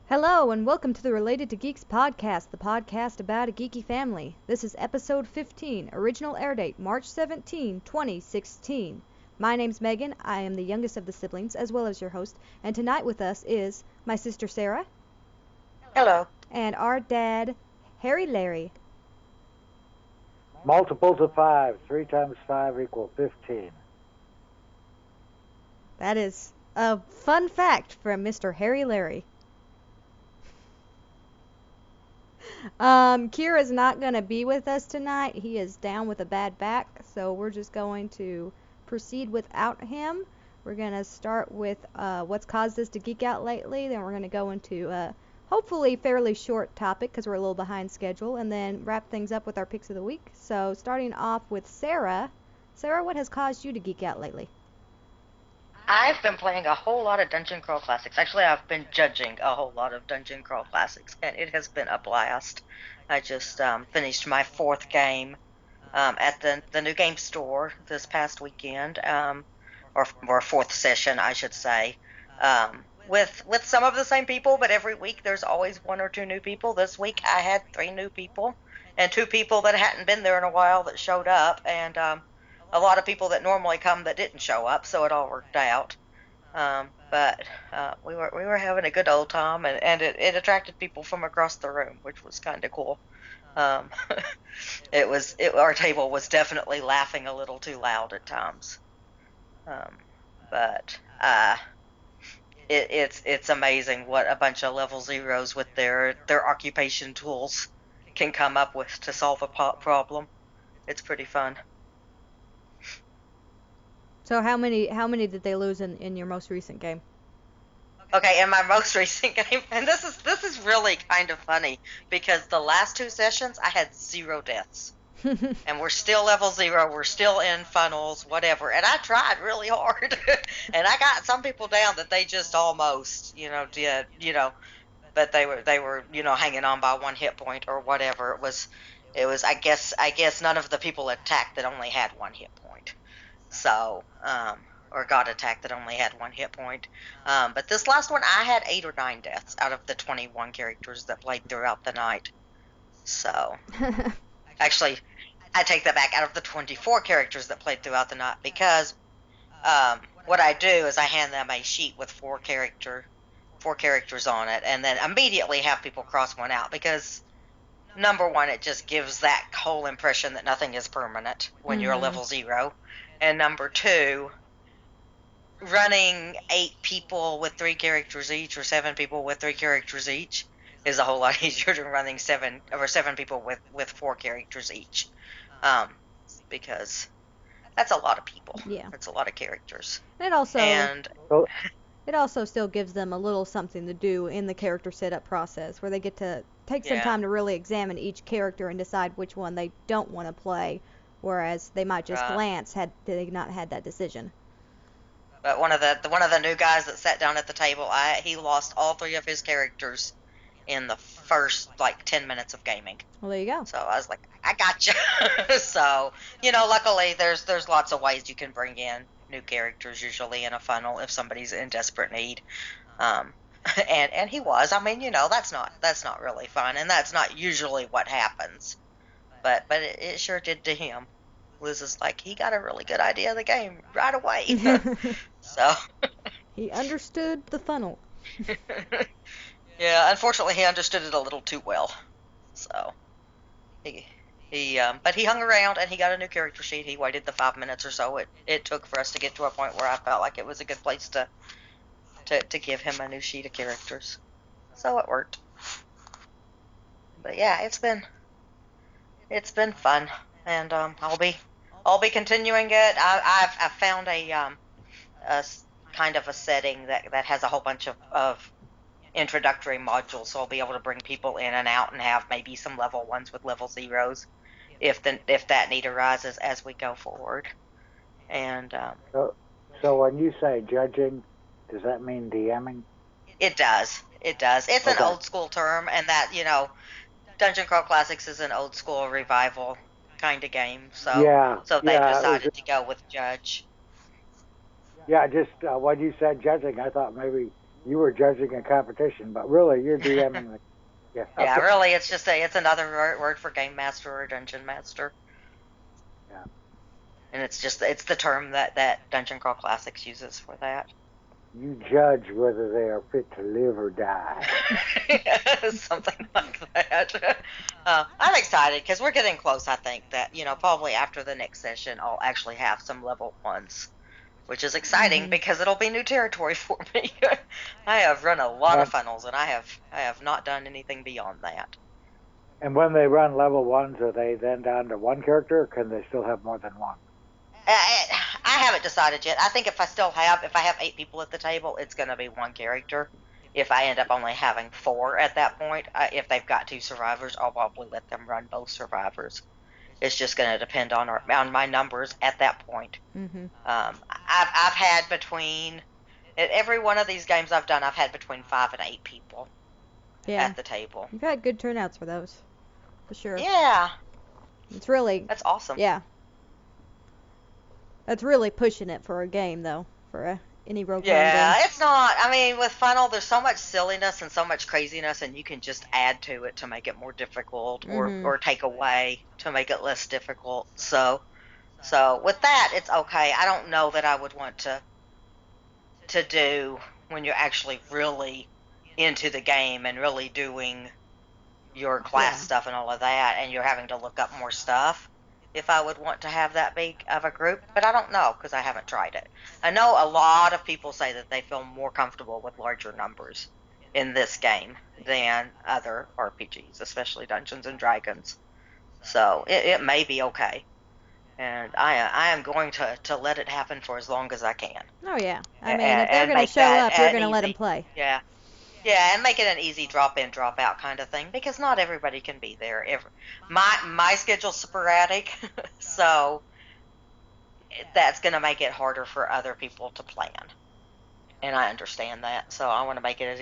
Hello and welcome to the Related to Geeks podcast, the podcast about a geeky family. This is episode 15, original air date March 17, 2016. My name's Megan, I am the youngest of the siblings as well as your host, and tonight with us is my sister Sarah. Hello. And our dad, Harry Larry. Multiples of 5, 3 times 5 equals 15. That is a fun fact from Mr. Harry Larry. Kier is not going to be with us tonight. He is down with a bad back, so we're just going to proceed without him. We're going to start with what's caused us to geek out lately, then we're going to go into hopefully fairly short topic because we're a little behind schedule, and then wrap things up with our picks of the week. So starting off with Sarah. Sarah, what has caused you to geek out lately? I've been playing a whole lot of Dungeon Crawl Classics. Actually, I've been judging a whole lot of Dungeon Crawl Classics, and it has been a blast. I just finished my fourth game at the New Game Store this past weekend, or fourth session, I should say, with some of the same people, but every week there's always one or two new people. This week I had 3 new people, and 2 people that hadn't been there in a while that showed up, and a lot of people that normally come that didn't show up, so it all worked out. But we were having a good old time, and it attracted people from across the room, which was kind of cool. Our table was definitely laughing a little too loud at times. But it's amazing what a bunch of level zeros with their occupation tools can come up with to solve a problem. It's pretty fun. So how many did they lose in your most recent game? Okay, in my most recent game, and this is really kind of funny because the last 2 sessions I had 0 deaths. And we're still level 0, we're still in funnels, whatever. And I tried really hard. And I got some people down that they just almost, did, but they were, hanging on by 1 hit point or whatever. It was I guess none of the people attacked that only had 1 hit point. So, or got attacked that only had 1 hit point. But this last one, I had 8 or 9 deaths out of the 21 characters that played throughout the night. So, actually, I take that back, out of the 24 characters that played throughout the night, because what I do is I hand them a sheet with 4 characters on it, and then immediately have people cross one out, because number one, it just gives that whole impression that nothing is permanent when you're a level 0. And number 2, running 8 people with 3 characters each, or 7 people with 3 characters each, is a whole lot easier than running 7 people with 4 characters each, because that's a lot of people. Yeah, that's a lot of characters. It also still gives them a little something to do in the character setup process, where they get to take some time to really examine each character and decide which one they don't want to play. Whereas they might just glance had they not had that decision. But one of the new guys that sat down at the table, he lost all 3 of his characters in the first 10 minutes of gaming. Well, there you go. So I was like, I gotcha. So luckily there's lots of ways you can bring in new characters usually in a funnel if somebody's in desperate need. And he was. I mean, that's not really fun, and that's not usually what happens. But it sure did to him. Liz is like, he got a really good idea of the game right away. So he understood the funnel. Yeah, unfortunately he understood it a little too well. So but he hung around and he got a new character sheet. He waited the 5 minutes or so it took for us to get to a point where I felt like it was a good place to give him a new sheet of characters. So it worked. But yeah, it's been fun, and I'll be continuing it. I've found a kind of a setting that has a whole bunch of introductory modules, so I'll be able to bring people in and out and have maybe some level 1s with level 0s if that need arises as we go forward. And so when you say judging, does that mean DMing? It does. It's an old school term, and that Dungeon Crawl Classics is an old school revival kind of game, so they decided to go with Judge. Yeah, just when you said judging, I thought maybe you were judging a competition, but really you're DMing the. Yeah. Yeah, really, it's another word for game master or dungeon master. Yeah. And it's the term that Dungeon Crawl Classics uses for that. You judge whether they are fit to live or die. Something like that. I'm excited because we're getting close. I think that probably after the next session I'll actually have some level 1s, which is exciting because it'll be new territory for me. I have run a lot of funnels and I have not done anything beyond that. And when they run level 1s, are they then down to one character, or can they still have more than one? I haven't decided yet. I think if I have 8 people at the table, it's going to be one character. If I end up only having 4 at that point, if they've got 2 survivors, I'll probably let them run both survivors. It's just going to depend on my numbers at that point. I've had between every one of these games I've done, I've had between 5 and 8 people at the table. You've had good turnouts for those, for sure. Yeah. That's awesome. Yeah. That's really pushing it for a game, though, for any role-playing game. Yeah, it's not. I mean, with Funnel, there's so much silliness and so much craziness, and you can just add to it to make it more difficult, or take away to make it less difficult. So with that, it's okay. I don't know that I would want to do when you're actually really into the game and really doing your class stuff and all of that, and you're having to look up more stuff. If I would want to have that big of a group, but I don't know because I haven't tried it. I know a lot of people say that they feel more comfortable with larger numbers in this game than other RPGs, especially Dungeons and Dragons. So it may be okay, and I am going to let it happen for as long as I can. Oh yeah, I mean if they're going to show up, you're going to let them play. Yeah. Yeah, and make it an easy drop-in, drop-out kind of thing, because not everybody can be there. My schedule's sporadic, so that's going to make it harder for other people to plan. And I understand that, so I want to make it as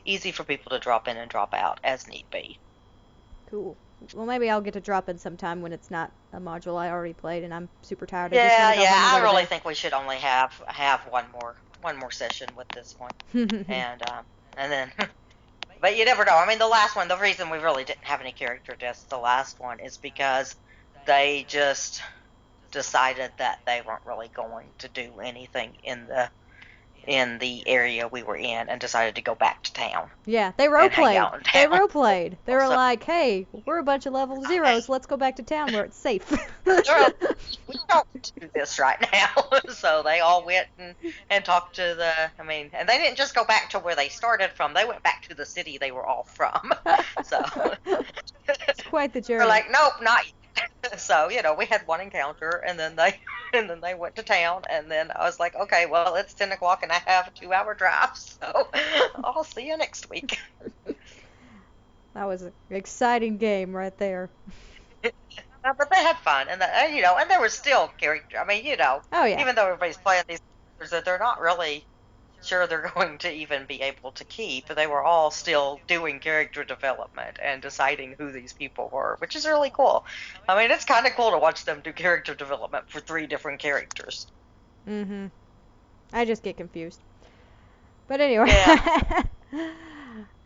easy for people to drop in and drop out as need be. Cool. Well, maybe I'll get to drop in sometime when it's not a module I already played and I'm super tired of just I really think we should only have one more session with this one. And then, but you never know. I mean, the last one, the reason we really didn't have any character deaths, the last one, is because they just decided that they weren't really going to do anything in the area we were in and decided to go back to town. Yeah, they roleplayed. They were like, hey, we're a bunch of level zeros. Let's go back to town where it's safe. We don't do this right now. So they all went and talked to and they didn't just go back to where they started from. They went back to the city they were all from. So it's quite the journey. We're like, nope, not yet. So, we had one encounter, and then they went to town, and then I was like, okay, well, it's 10 o'clock, and I have a 2-hour drive, so I'll see you next week. That was an exciting game right there. But they had fun, and there was still character. I mean, oh, yeah. Even though everybody's playing these characters that they're not really sure they're going to even be able to keep, they were all still doing character development and deciding who these people were, which is really cool. I mean, it's kind of cool to watch them do character development for 3 different characters. I just get confused. But anyway. Yeah.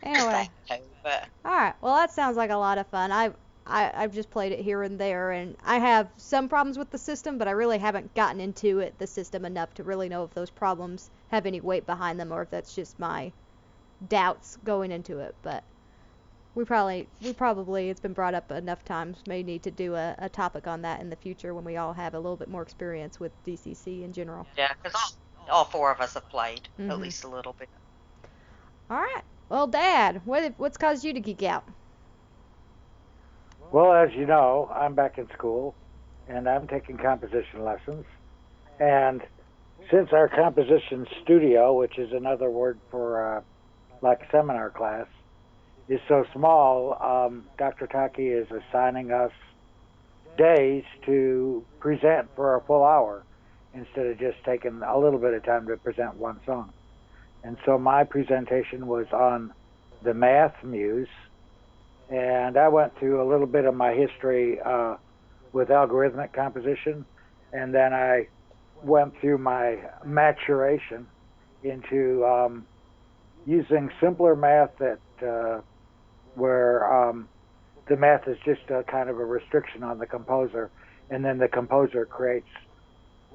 Anyway. Alright, well that sounds like a lot of fun. I've just played it here and there, and I have some problems with the system, but I really haven't gotten into the system enough to really know if those problems have any weight behind them or if that's just my doubts going into it. But we probably, it's been brought up enough times, may need to do a topic on that in the future when we all have a little bit more experience with DCC in general. Yeah, because all 4 of us have played, at least a little bit. Alright, well Dad, what's caused you to geek out? Well, as you know, I'm back in school, and I'm taking composition lessons. And since our composition studio, which is another word for like seminar class, is so small, Dr. Taki is assigning us days to present for a full hour instead of just taking a little bit of time to present one song. And so my presentation was on the Math Muse. And I went through a little bit of my history with algorithmic composition, and then I went through my maturation into using simpler math that where the math is just a kind of a restriction on the composer, and then the composer creates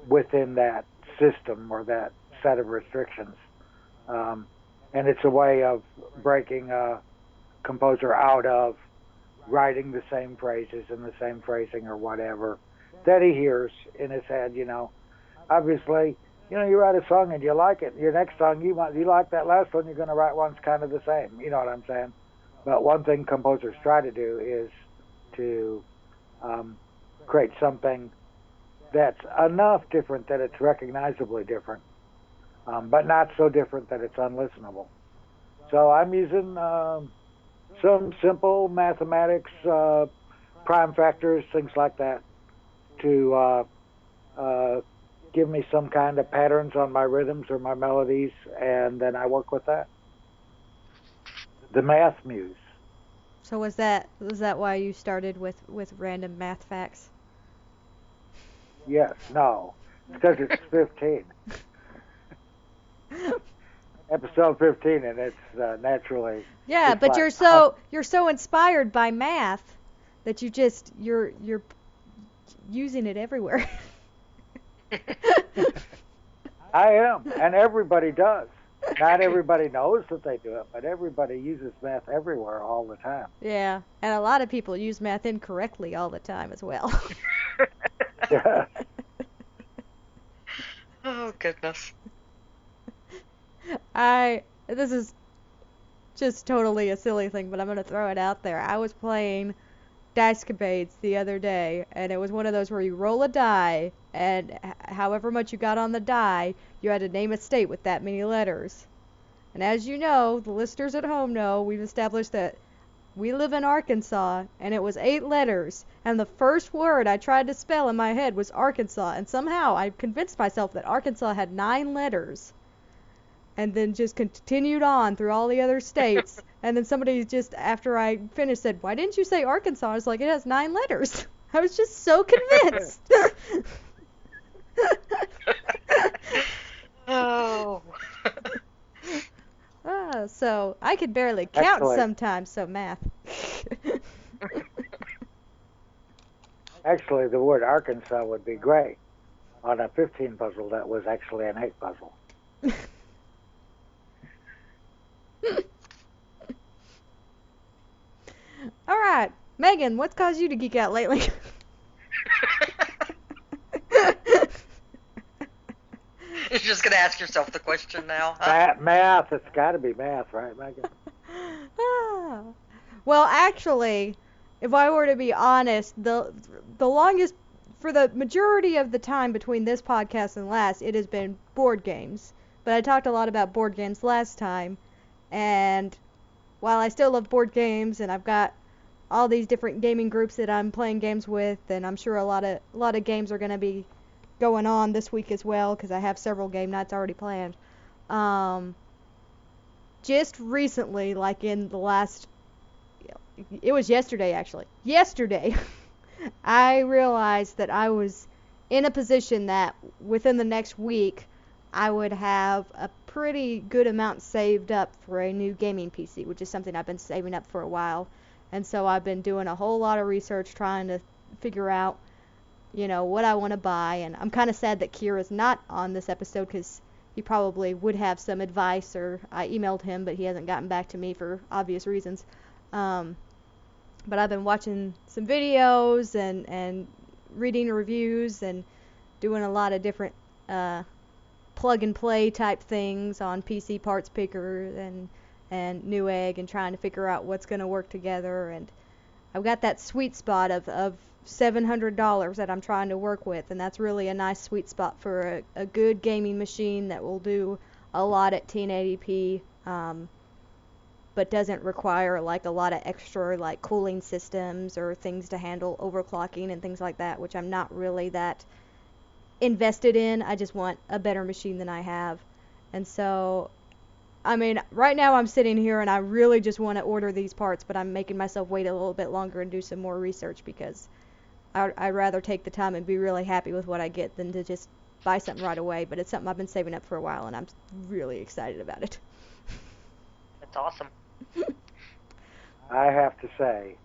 within that system or that set of restrictions. And it's a way of breaking a composer out of writing the same phrases and the same phrasing or whatever that he hears in his head. Obviously, you write a song and you like it. Your next song, you like that last one, you're going to write one that's kind of the same. You know what I'm saying? But one thing composers try to do is to create something that's enough different that it's recognizably different, but not so different that it's unlistenable. So I'm using some simple mathematics, prime factors, things like that, to give me some kind of patterns on my rhythms or my melodies, and then I work with that. The math muse. So was that why you started with random math facts? Yes, no. It's because it's 15. Episode 15, and it's naturally. Yeah, it's but like, you're so inspired by math that you're using it everywhere. I am, and everybody does. Not everybody knows that they do it, but everybody uses math everywhere all the time. Yeah, and a lot of people use math incorrectly all the time as well. Yeah. Oh, goodness. This is just totally a silly thing, but I'm going to throw it out there. I was playing Dicecapades the other day, and it was one of those where you roll a die, and however much you got on the die, you had to name a state with that many letters. And as you know, the listeners at home know, we've established that we live in Arkansas, and it was 8 letters, and the first word I tried to spell in my head was Arkansas, and somehow I convinced myself that Arkansas had 9 letters, and then just continued on through all the other states, and then somebody just, after I finished, said, "Why didn't you say Arkansas?" I was like, "It has 9 letters." I was just so convinced. Oh. So I could barely count Actually- sometimes, so math. Actually, the word Arkansas would be great on a 15 puzzle that was actually an 8 puzzle. All right, Megan, what's caused you to geek out lately? You're just going to ask yourself the question now, huh? Math, it's got to be math, right, Megan? Well, actually, if I were to be honest, the longest, for the majority of the time between this podcast and last, it has been board games. But I talked a lot about board games last time, and while I still love board games, and I've got all these different gaming groups that I'm playing games with, and I'm sure a lot of games are going to be going on this week as well, because I have several game nights already planned. Just recently, like in the last, it was yesterday actually. Yesterday, I realized that I was in a position that within the next week, I would have a pretty good amount saved up for a new gaming PC, which is something I've been saving up for a while. And so I've been doing a whole lot of research trying to figure out, what I want to buy. And I'm kind of sad that Kier is not on this episode because he probably would have some advice, or I emailed him, but he hasn't gotten back to me for obvious reasons. But I've been watching some videos and reading reviews and doing a lot of different plug and play type things on PCPartPicker and Newegg, and trying to figure out what's going to work together. And I've got that sweet spot of $700 that I'm trying to work with, and that's really a nice sweet spot for a good gaming machine that will do a lot at 1080p, but doesn't require like a lot of extra like cooling systems or things to handle overclocking and things like that, which I'm not really that invested in. I just want a better machine than I have. And so, I mean, right now I'm sitting here and I really just want to order these parts, but I'm making myself wait a little bit longer and do some more research, because I'd rather take the time and be really happy with what I get than to just buy something right away. But it's something I've been saving up for a while, and I'm really excited about it. It's awesome. I have to say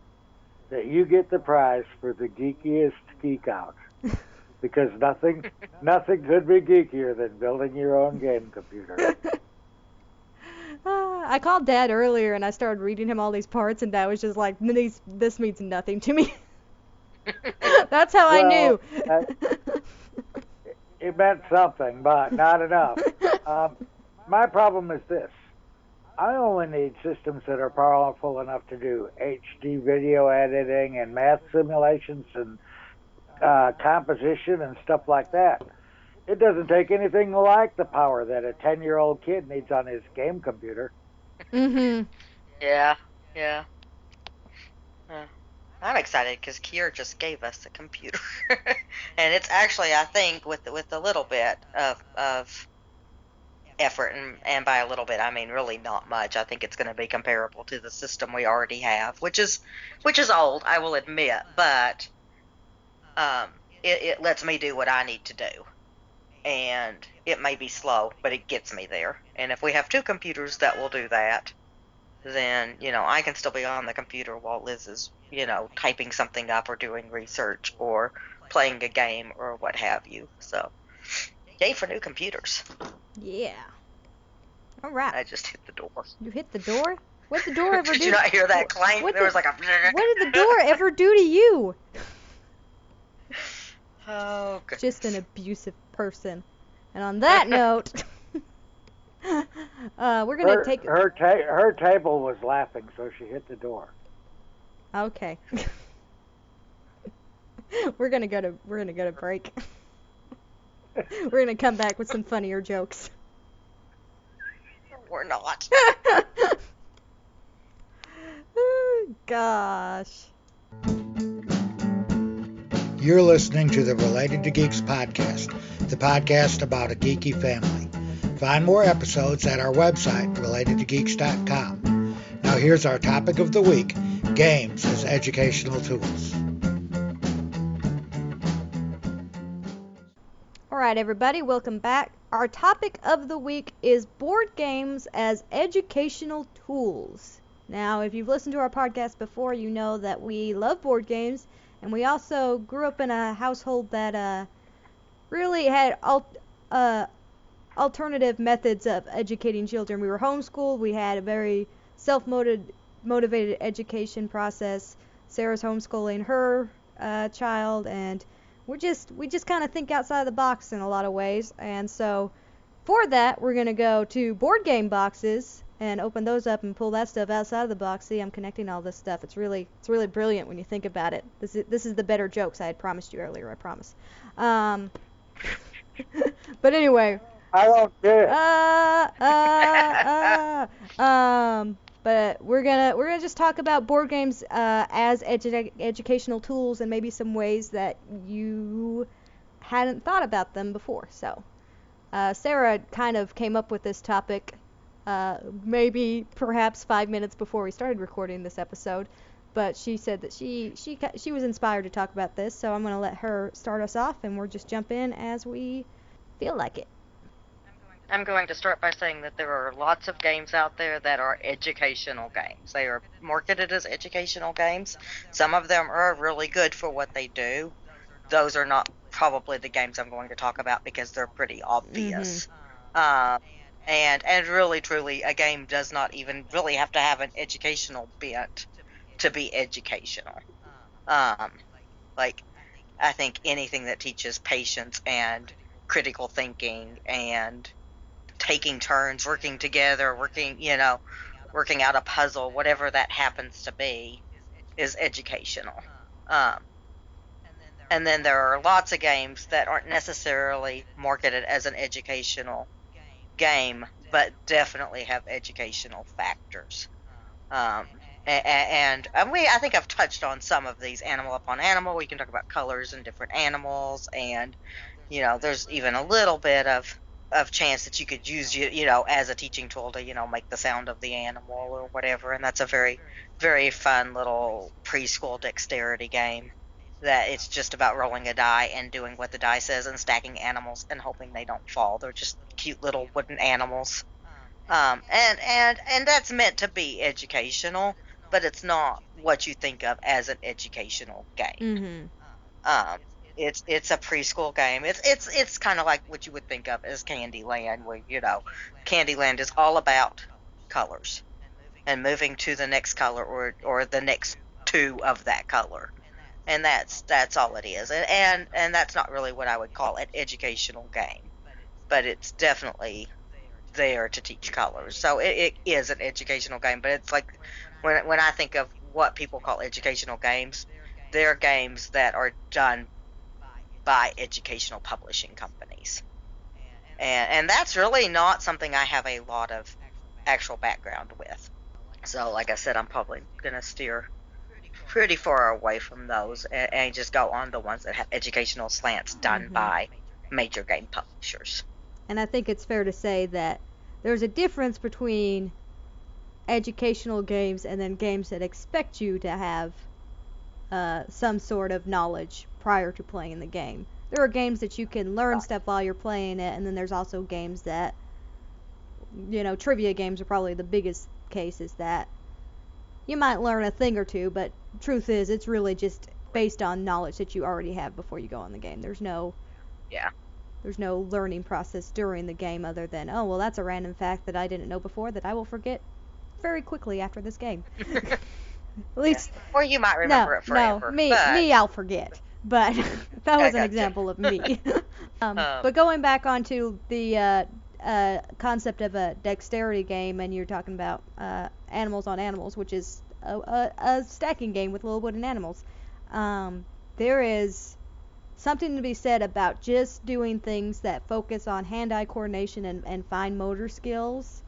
that you get the prize for the geekiest geek out. Because nothing could be geekier than building your own game computer. I called Dad earlier and I started reading him all these parts, and Dad was just like, this means nothing to me. That's how I knew. It meant something, but not enough. My problem is this. I only need systems that are powerful enough to do HD video editing and math simulations and composition and stuff like that. It doesn't take anything like the power that a 10-year-old kid needs on his game computer. Mm-hmm. Yeah. I'm excited because Kier just gave us a computer, and it's actually, I think, with a little bit of effort, and by a little bit I mean really not much. I think it's going to be comparable to the system we already have, which is old, I will admit, but it lets me do what I need to do, and it may be slow, but it gets me there. And if we have two computers that will do that, then I can still be on the computer while Liz is typing something up or doing research or playing a game or what have you. So yay for new computers. Yeah. All right. I just hit the door. You hit the door? What did the door ever do? Did you not hear that clank? There was like a... What did the door ever do to you? Oh, goodness. Just an abusive person. And on that note, we're gonna take her table was laughing, so she hit the door. Okay. We're gonna go to break. We're gonna come back with some funnier jokes. We're not. Gosh. You're listening to the Related to Geeks podcast, the podcast about a geeky family. Find more episodes at our website, relatedtogeeks.com. Now here's our topic of the week, games as educational tools. All right, everybody, welcome back. Our topic of the week is board games as educational tools. Now, if you've listened to our podcast before, you know that we love board games, and we also grew up in a household that really had alternative methods of educating children. We were homeschooled. We had a very self-motivated education process. Sarah's homeschooling her child, and we just kind of think outside the box in a lot of ways. And so for that, we're going to go to board game boxes and open those up and pull that stuff outside of the box. See, I'm connecting all this stuff. It's really brilliant when you think about it. This is the better jokes I had promised you earlier, I promise. But anyway, I don't get it. But we're gonna just talk about board games as educational tools, and maybe some ways that you hadn't thought about them before. So Sarah kind of came up with this topic maybe perhaps 5 minutes before we started recording this episode, but she said that she was inspired to talk about this, so I'm going to let her start us off, and we'll just jump in as we feel like it. I'm going to start by saying that there are lots of games out there that are educational games. They are marketed as educational games. Some of them are really good for what they do. Those are not probably the games I'm going to talk about because they're pretty obvious. Mm-hmm. And really, truly, a game does not even really have to have an educational bent to be educational. Like, I think anything that teaches patience and critical thinking and taking turns, working together, working out a puzzle, whatever that happens to be, is educational. And then there are lots of games that aren't necessarily marketed as an educational game, but definitely have educational factors. I think I've touched on some of these. Animal Upon Animal, we can talk about colors and different animals, and there's even a little bit of chance that you could use as a teaching tool to make the sound of the animal or whatever, and that's a very, very fun little preschool dexterity game that it's just about rolling a die and doing what the die says and stacking animals and hoping they don't fall. They're just cute little wooden animals, And that's meant to be educational, but it's not what you think of as an educational game. It's a preschool game. It's kind of like what you would think of as Candyland, where Candyland is all about colors and moving to the next color or the next two of that color, and that's all it is. And that's not really what I would call an educational game, but it's definitely there to teach colors. So it is an educational game, but it's like when I think of what people call educational games, they're games that are done by educational publishing companies. And that's really not something I have a lot of actual background with. So like I said, I'm probably going to steer pretty far away from those and just go on the ones that have educational slants done by major game publishers. And I think it's fair to say that there's a difference between educational games and then games that expect you to have some sort of knowledge prior to playing the game. There are games that you can learn stuff while you're playing it, and then there's also games that, trivia games are probably the biggest cases that you might learn a thing or two, but truth is, it's really just based on knowledge that you already have before you go on the game. There's no learning process during the game other than, oh, well, that's a random fact that I didn't know before that I will forget very quickly after this game. At least, or you might remember it forever. No, me, I'll forget. But that was an example of me. But going back onto the concept of a dexterity game, and you're talking about animals on animals, which is a stacking game with little wooden animals. There is something to be said about just doing things that focus on hand-eye coordination and fine motor skills.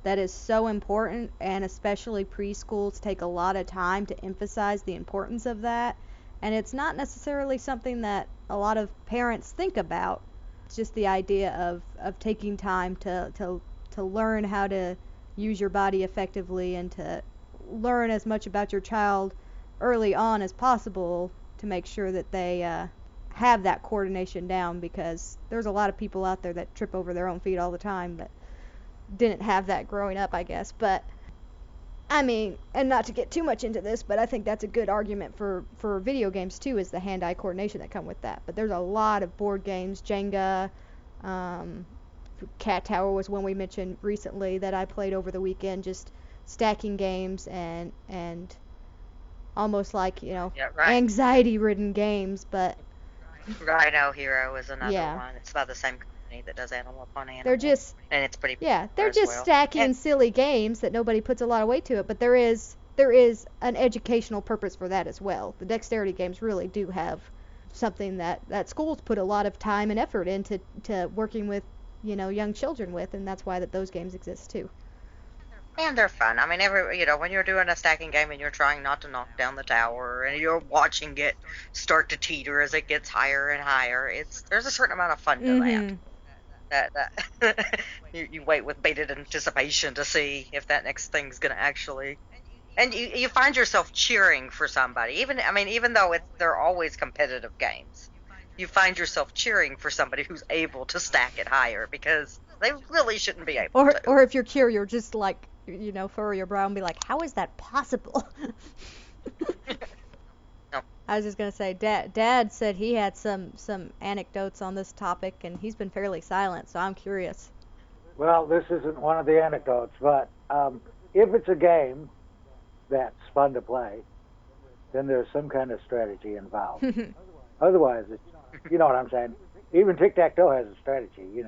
That is so important, and especially preschools take a lot of time to emphasize the importance of that. And it's not necessarily something that a lot of parents think about. It's just the idea of taking time to learn how to use your body effectively and to learn as much about your child early on as possible to make sure that they have that coordination down, because there's a lot of people out there that trip over their own feet all the time that didn't have that growing up, I guess. But I mean, and not to get too much into this, but I think that's a good argument for video games too, is the hand-eye coordination that come with that. But there's a lot of board games, Jenga, Cat Tower was one we mentioned recently that I played over the weekend, just stacking games and almost like, anxiety-ridden games, but Rhino Hero is another one. It's by the same company that does Animal Upon Animal. They're just, and it's pretty they're just stacking silly games that nobody puts a lot of weight to it, but there is an educational purpose for that as well. The dexterity games really do have something that schools put a lot of time and effort into working with, young children with, and that's why those games exist too. And they're fun. I mean, when you're doing a stacking game and you're trying not to knock down the tower and you're watching it start to teeter as it gets higher and higher, there's a certain amount of fun to that. That you wait with bated anticipation to see if that next thing's going to actually, and you find yourself cheering for somebody. Even though they're always competitive games, you find yourself cheering for somebody who's able to stack it higher, because they really shouldn't be able to. Or if you're Kier, you're just like, furrow your brow and be like, how is that possible? I was just going to say, Dad said he had some anecdotes on this topic, and he's been fairly silent, so I'm curious. Well, this isn't one of the anecdotes, but if it's a game that's fun to play, then there's some kind of strategy involved. Otherwise, you know what I'm saying? Even tic-tac-toe has a strategy,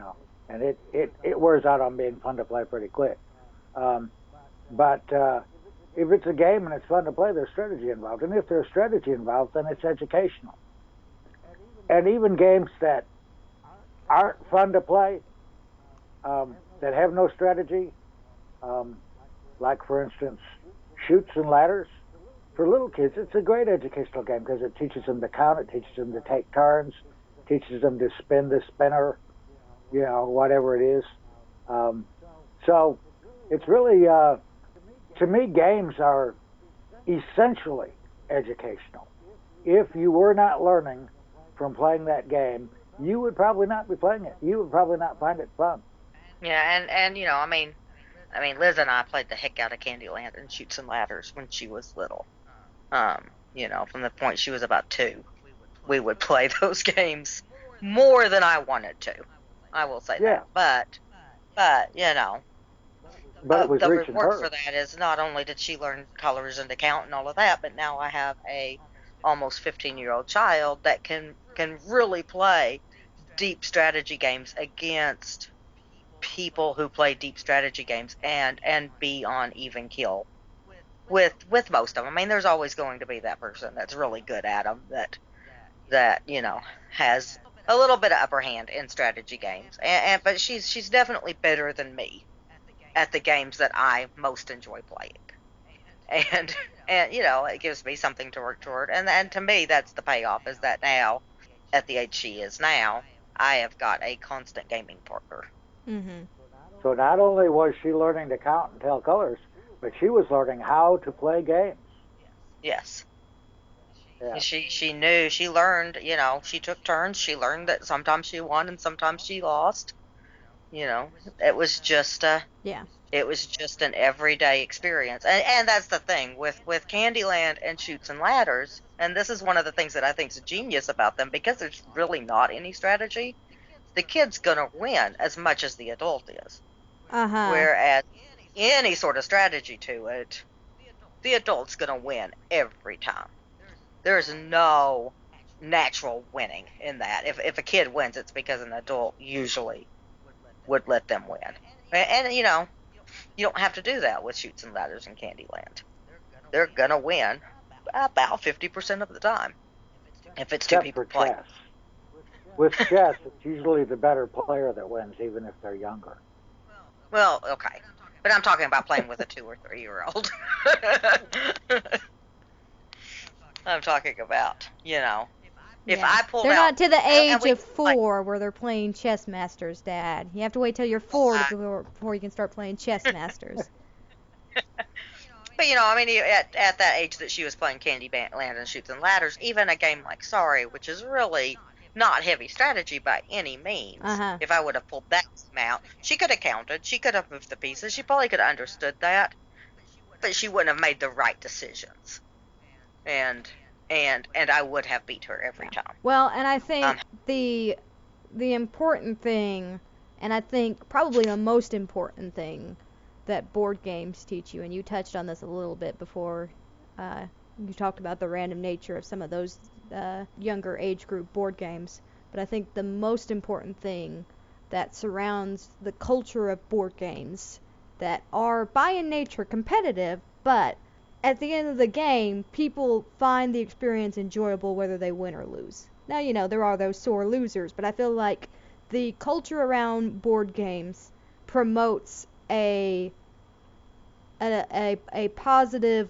and it wears out on being fun to play pretty quick. But if it's a game and it's fun to play, there's strategy involved. And if there's strategy involved, then it's educational. And even games that aren't fun to play, that have no strategy, like, for instance, Chutes and Ladders, for little kids, it's a great educational game because it teaches them to count, it teaches them to take turns, teaches them to spin the spinner, whatever it is. So it's really... to me, games are essentially educational. If you were not learning from playing that game, you would probably not be playing it. You would probably not find it fun. Yeah, and I mean, Liz and I played the heck out of Candyland and Chutes and Ladders when she was little. From the point she was about 2, we would play those games more than I wanted to. I will say that. But But it was the reaching reward her. for that is not only did she learn colors and to count and all of that, but now I have a almost 15-year-old child that can really play deep strategy games against people who play deep strategy games and be on even kill with most of them. I mean, there's always going to be that person that's really good at them that has a little bit of upper hand in strategy games, but she's definitely better than me at the games that I most enjoy playing, and it gives me something to work toward, and to me that's the payoff, is that now at the age she is now, I have got a constant gaming partner. Mm-hmm. So not only was she learning to count and tell colors, but she was learning how to play games. Yes. Yeah. She knew, she learned, she took turns, she learned that sometimes she won and sometimes she lost. It was just it was just an everyday experience. And that's the thing with Candyland and Chutes and Ladders, and this is one of the things that I think is genius about them, because there's really not any strategy. The kid's gonna win as much as the adult is. Uh-huh. Whereas any sort of strategy to it, the adult's gonna win every time. There's no natural winning in that. If a kid wins, it's because an adult usually would let them win. And you don't have to do that with Chutes and Ladders and Candyland. They're gonna win about 50% of the time if it's two people playing. Chess. With chess, it's usually the better player that wins, even if they're younger. Well, okay, but I'm talking about playing with a 2 or 3-year-old. I'm talking about, if I pulled they're out... not to the age of 4 where they're playing chess masters, Dad. You have to wait till you're 4 before you can start playing chess masters. But, I mean, at that age that she was playing Candyland and Chutes and Ladders, even a game like Sorry, which is really not heavy strategy by any means, if I would have pulled that out, she could have counted, she could have moved the pieces, she probably could have understood that, but she wouldn't have made the right decisions. And I would have beat her every time. Well, and I think the important thing, and I think probably the most important thing that board games teach you, and you touched on this a little bit before, you talked about the random nature of some of those younger age group board games, but I think the most important thing that surrounds the culture of board games that are by in nature competitive, but at the end of the game, people find the experience enjoyable whether they win or lose. Now, there are those sore losers, but I feel like the culture around board games promotes a positive,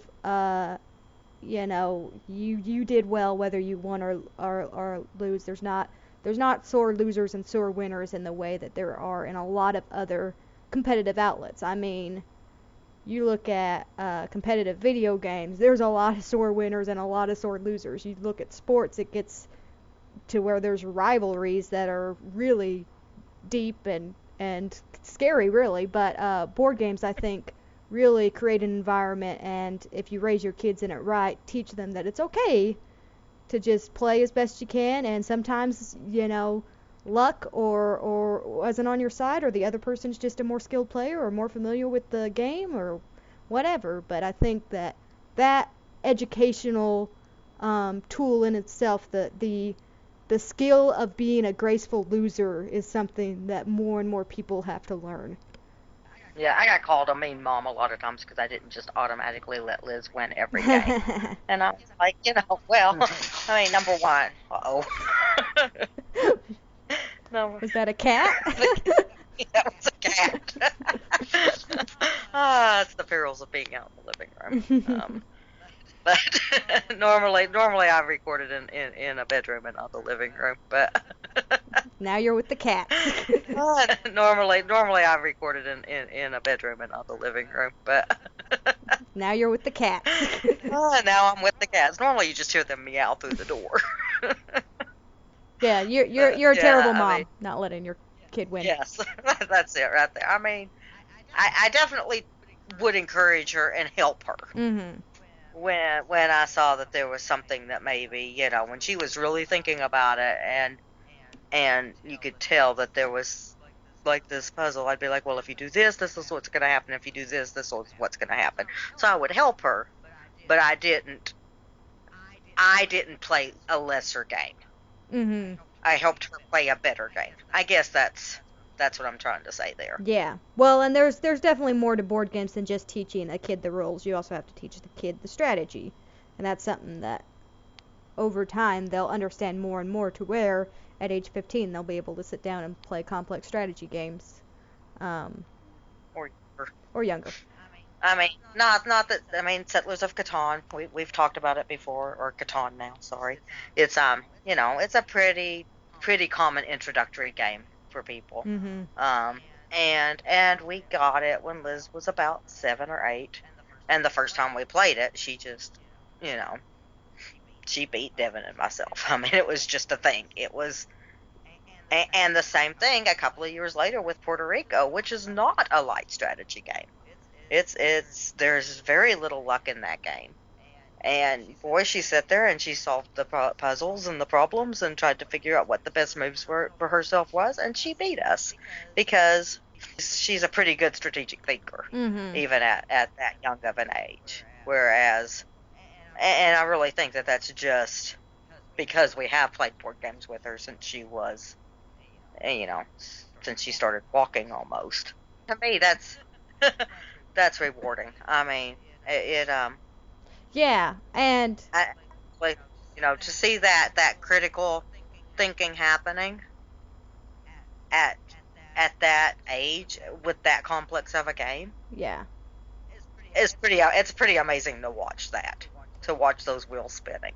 you did well whether you won or lose. There's not sore losers and sore winners in the way that there are in a lot of other competitive outlets. I mean, you look at competitive video games, there's a lot of sore winners and a lot of sore losers. You look at sports, it gets to where there's rivalries that are really deep and scary, really. But board games, I think, really create an environment, and if you raise your kids in it right, teach them that it's okay to just play as best you can, and sometimes, luck or wasn't on your side, or the other person's just a more skilled player or more familiar with the game or whatever. But I think that educational tool in itself, the skill of being a graceful loser, is something that more and more people have to learn. Yeah, I got called a mean mom a lot of times because I didn't just automatically let Liz win every game. And I was like, well, I mean, number one, Was that a cat? That was a cat. It's the perils of being out in the living room. But normally I've recorded in a bedroom and not the living room. But now you're with the cat. normally I've recorded in a bedroom and not the living room. But now you're with the cat. Now I'm with the cats. Normally you just hear them meow through the door. Yeah, you're a terrible mom, not letting your kid win. Yes, that's it right there. I mean, I definitely would encourage her and help her. Mhm. When I saw that there was something that maybe, when she was really thinking about it, and you could tell that there was like this puzzle, I'd be like, well, if you do this, this is what's going to happen. If you do this, this is what's going to happen. So I would help her, but I didn't play a lesser game. Mhm. I helped her play a better game. I guess that's what I'm trying to say there. Yeah. Well, and there's definitely more to board games than just teaching a kid the rules. You also have to teach the kid the strategy. And that's something that over time they'll understand more and more, to where at age 15 they'll be able to sit down and play complex strategy games. Or younger. I mean, not that. I mean, Settlers of Catan. We've talked about it before, or Catan now. Sorry, it's it's a pretty common introductory game for people. Mhm. And we got it when Liz was about 7 or 8, and the first time we played it, she just, she beat Devin and myself. I mean, it was just a thing. It was. And the same thing a couple of years later with Puerto Rico, which is not a light strategy game. It's there's very little luck in that game. And boy, she sat there and she solved the puzzles and the problems and tried to figure out what the best moves for herself was, and she beat us because she's a pretty good strategic thinker, even at that young of an age. Whereas, and I really think that that's just because we have played board games with her since she was, since she started walking almost. To me, that's that's rewarding. I mean, Yeah, and like, to see that critical thinking happening at that age with that complex of a game. Yeah. It's pretty amazing to watch those wheels spinning.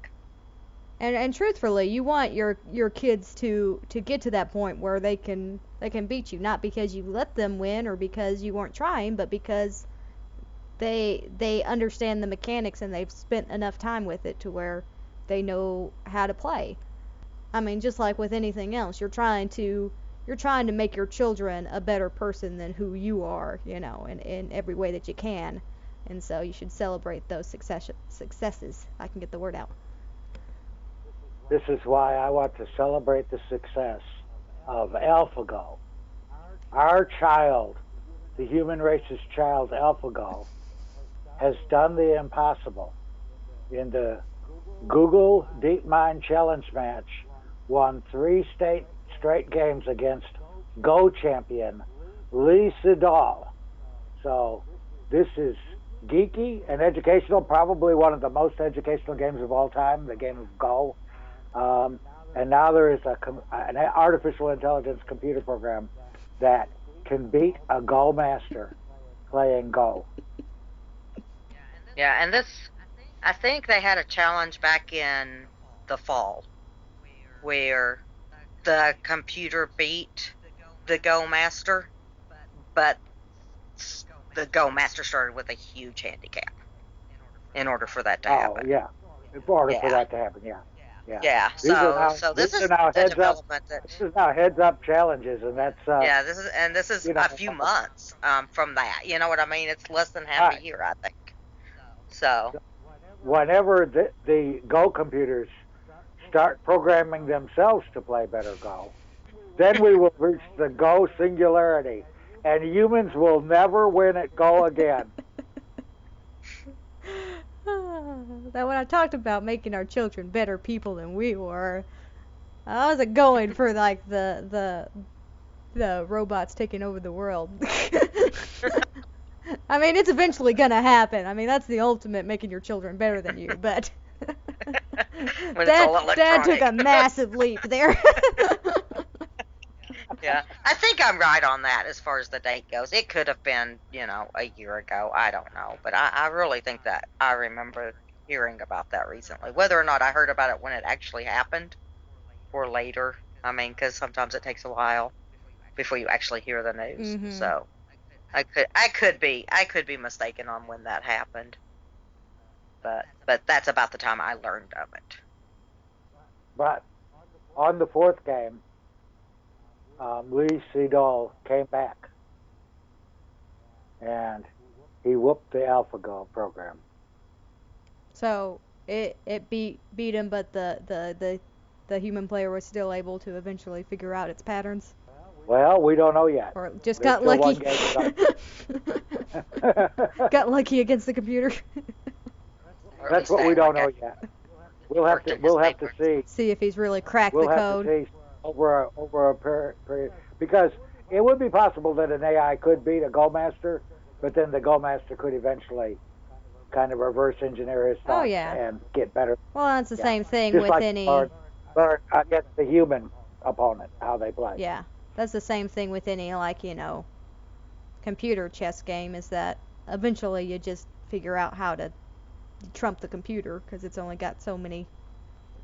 And truthfully, you want your kids to get to that point where they can beat you, not because you let them win or because you weren't trying, but because they understand the mechanics and they've spent enough time with it to where they know how to play. I mean, just like with anything else, you're trying to make your children a better person than who you are, in every way that you can. And so you should celebrate those successes. I can get the word out. This is why I want to celebrate the success of AlphaGo. Our child, the human race's child, AlphaGo, has done the impossible. In the Google DeepMind Challenge match, won 3 straight games against Go champion Lee Sedol. So this is geeky and educational, probably one of the most educational games of all time, the game of Go. And now there is an artificial intelligence computer program that can beat a Go master playing Go. Yeah, and I think they had a challenge back in the fall where the computer beat the Go master, but the Go master started with a huge handicap in order for that to happen. Oh, yeah. In order for that to happen, yeah. Yeah. So this is a development this is now heads up challenges, and that's this is a few months from that. You know what I mean? It's less than half a year, I think. So whenever the Go computers start programming themselves to play better Go, then we will reach the Go singularity, and humans will never win at Go again. That when I talked about making our children better people than we were, I wasn't going for like the robots taking over the world. I mean, it's eventually gonna happen. I mean, that's the ultimate, making your children better than you. But Dad took a massive leap there. Yeah, I think I'm right on that as far as the date goes. It could have been, a year ago. I don't know. But I really think that I remember hearing about that recently. Whether or not I heard about it when it actually happened or later. I mean, because sometimes it takes a while before you actually hear the news. Mm-hmm. So I could be mistaken on when that happened. But that's about the time I learned of it. But on the 4th game, Lee Sedol came back. and he whooped the AlphaGo program. So it beat him, but the human player was still able to eventually figure out its patterns. Well, we don't know yet. Or just There's got lucky. One game Got lucky against the computer. That's what we don't know yet. We'll have to see. See if he's really cracked the code. We'll have to see over a period, because it would be possible that an AI could beat a Go Master, but then the Go Master could eventually kind of reverse engineer his stuff and get better. Well, that's the same thing just with like any. Learn against the human opponent, how they play. Yeah, that's the same thing with any, like, computer chess game, is that eventually you just figure out how to trump the computer, because it's only got so many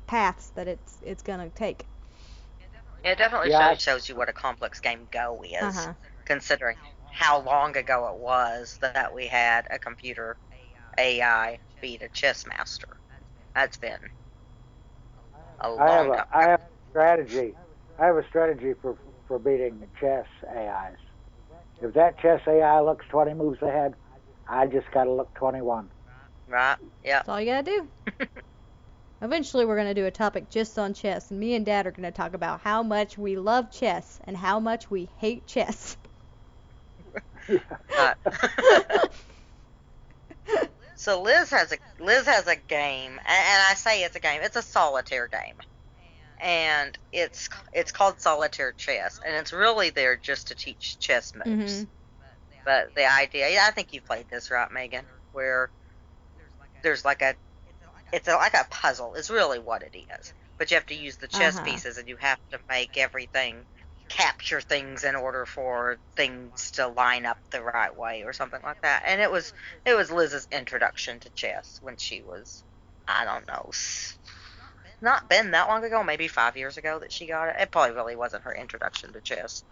paths that it's gonna take. It definitely shows you what a complex game Go is, considering how long ago it was that we had a computer AI beat a chess master. That's been a long time. I have a strategy. I have a strategy for beating chess AIs. If that chess AI looks 20 moves ahead, I just got to look 21. Right, yeah. That's all you got to do. Eventually we're going to do a topic just on chess, and me and Dad are going to talk about how much we love chess and how much we hate chess. So Liz has a game, and I say it's a game. It's a solitaire game, and it's called Solitaire Chess, and it's really there just to teach chess moves. Mm-hmm. But the idea, I think you've played this, right, Megan? Where there's like it's like a puzzle. Is really what it is. But you have to use the chess pieces, and you have to make everything capture things in order for things to line up the right way or something like that. And it was Liz's introduction to chess when she was, I don't know, not been that long ago, maybe 5 years ago that she got it. It probably really wasn't her introduction to chess,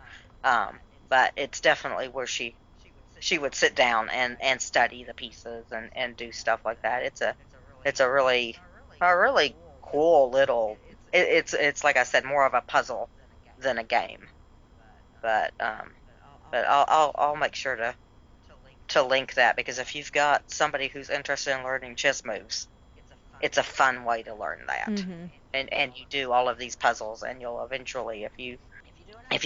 but it's definitely where she would sit down and study the pieces and do stuff like that. It's a really cool little. It's like I said, more of a puzzle than a game, but I'll make sure to link that, because if you've got somebody who's interested in learning chess moves, it's a fun way to learn that. Mm-hmm. And you do all of these puzzles, and you'll eventually, if you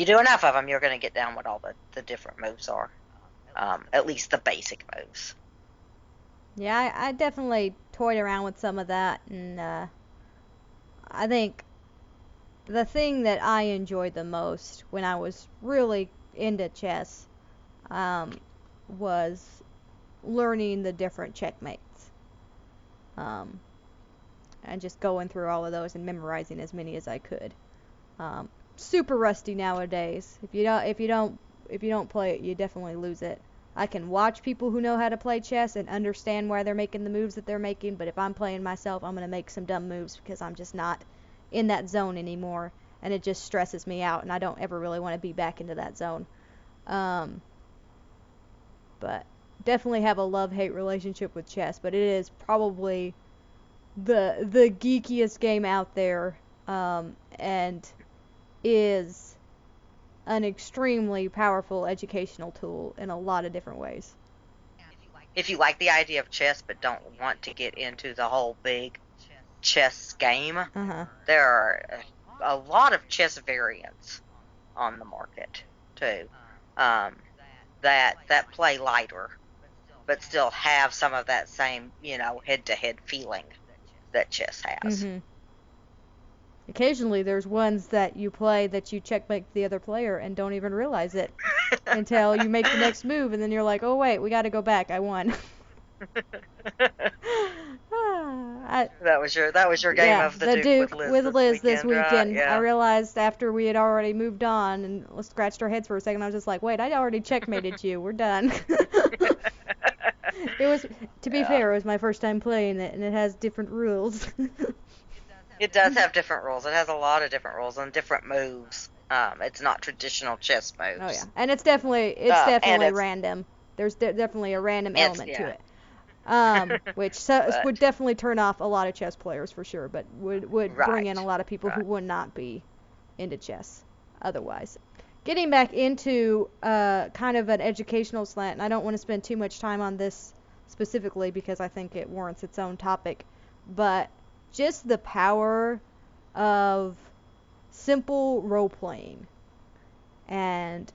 do enough of them, you're going to get down what all the different moves are, at least the basic moves. Yeah, I definitely toyed around with some of that, and I think the thing that I enjoyed the most when I was really into chess was learning the different checkmates, and just going through all of those and memorizing as many as I could. Super rusty nowadays. If you don't play it, you definitely lose it. I can watch people who know how to play chess and understand why they're making the moves that they're making, but if I'm playing myself, I'm going to make some dumb moves because I'm just not in that zone anymore, and it just stresses me out, and I don't ever really want to be back into that zone. But definitely have a love-hate relationship with chess, but it is probably the geekiest game out there, and is an extremely powerful educational tool in a lot of different ways. If you like the idea of chess but don't want to get into the whole big chess game, there are a lot of chess variants on the market too, that play lighter but still have some of that same head-to-head feeling that chess has. Occasionally there's ones that you play that you checkmate the other player and don't even realize it until you make the next move, and then you're like, oh wait, we got to go back, I won. That was your game of the Duke with Liz this weekend. Yeah. I realized after we had already moved on and scratched our heads for a second, I was just like, wait, I already checkmated you. We're done. It was, to be fair, it was my first time playing it, and it has different rules. It does have different rules. It has a lot of different rules and different moves. It's not traditional chess moves. Oh yeah, and it's definitely random. There's definitely a random element to it, which would definitely turn off a lot of chess players for sure, but would bring in a lot of people who would not be into chess otherwise. getting back into kind of an educational slant, and I don't want to spend too much time on this specifically because I think it warrants its own topic, but just the power of simple role playing and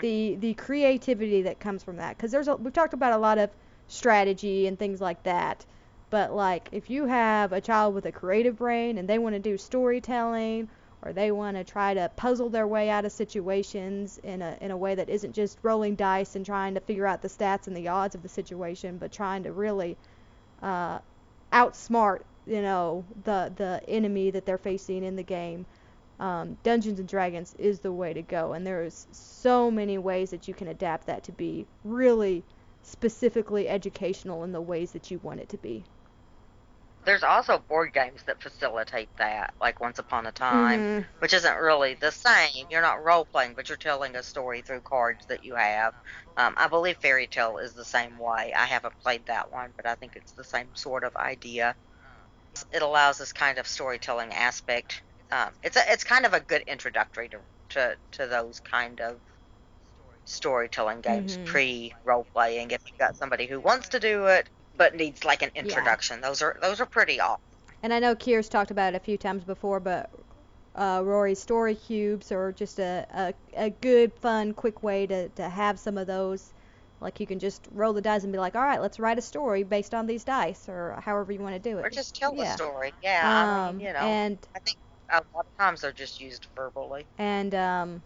the creativity that comes from that, because we've talked about a lot of strategy and things like that, but like if you have a child with a creative brain and they want to do storytelling, or they want to try to puzzle their way out of situations in a way that isn't just rolling dice and trying to figure out the stats and the odds of the situation, but trying to really outsmart, the enemy that they're facing in the game. Dungeons and Dragons is the way to go, and there's so many ways that you can adapt that to be really specifically educational in the ways that you want it to be. There's also board games that facilitate that, like Once Upon a Time, which isn't really the same. You're not role-playing, but you're telling a story through cards that you have. I believe Fairy Tale is the same way. I haven't played that one, but I think it's the same sort of idea. It allows this kind of storytelling aspect. It's kind of a good introductory to those kind of storytelling games, pre-role-playing, if you've got somebody who wants to do it, but needs like an introduction. Those are pretty awesome. And I know Kier's talked about it a few times before, but Rory's story cubes are just a good, fun, quick way to have some of those. Like you can just roll the dice and be like, all right, let's write a story based on these dice, or however you want to do it. Or just tell the story. Yeah, and I think a lot of times they're just used verbally. And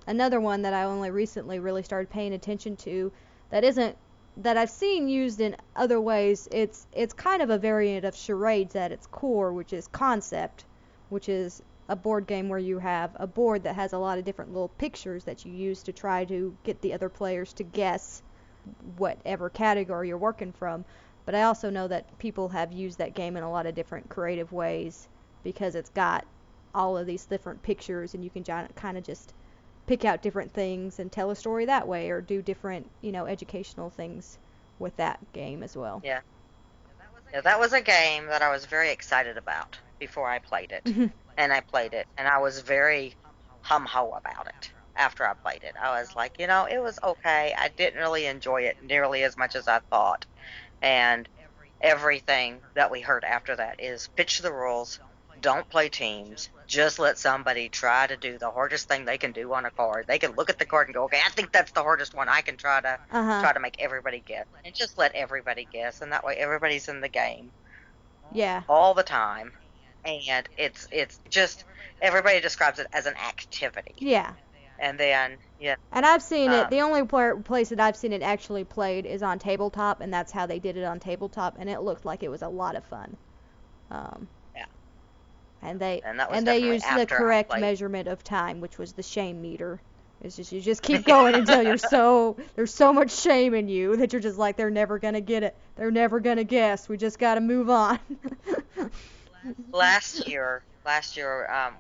another one that I only recently really started paying attention to that I've seen used in other ways, it's kind of a variant of charades at its core, which is Concept, which is a board game where you have a board that has a lot of different little pictures that you use to try to get the other players to guess whatever category you're working from. But I also know that people have used that game in a lot of different creative ways because it's got all of these different pictures, and you can kind of just pick out different things and tell a story that way, or do different, educational things with that game as well. Yeah, that was a game that I was very excited about before I played it. And I played it, and I was very hum-ho about it after I played it. I was like, it was okay. I didn't really enjoy it nearly as much as I thought. And everything that we heard after that is pitch the rules, don't play teams, just let somebody try to do the hardest thing they can do on a card. They can look at the card and go, okay, I think that's the hardest one. I can try to make everybody guess, and just let everybody guess, and that way everybody's in the game. Yeah. All the time, and it's just everybody describes it as an activity. Yeah. And then And I've seen it. The only place that I've seen it actually played is on tabletop, and that's how they did it on tabletop, and it looked like it was a lot of fun. And they used the correct measurement of time, which was the shame meter. It's just you just keep going until there's so much shame in you that you're just like, they're never gonna get it. They're never gonna guess. We just gotta move on. Last year,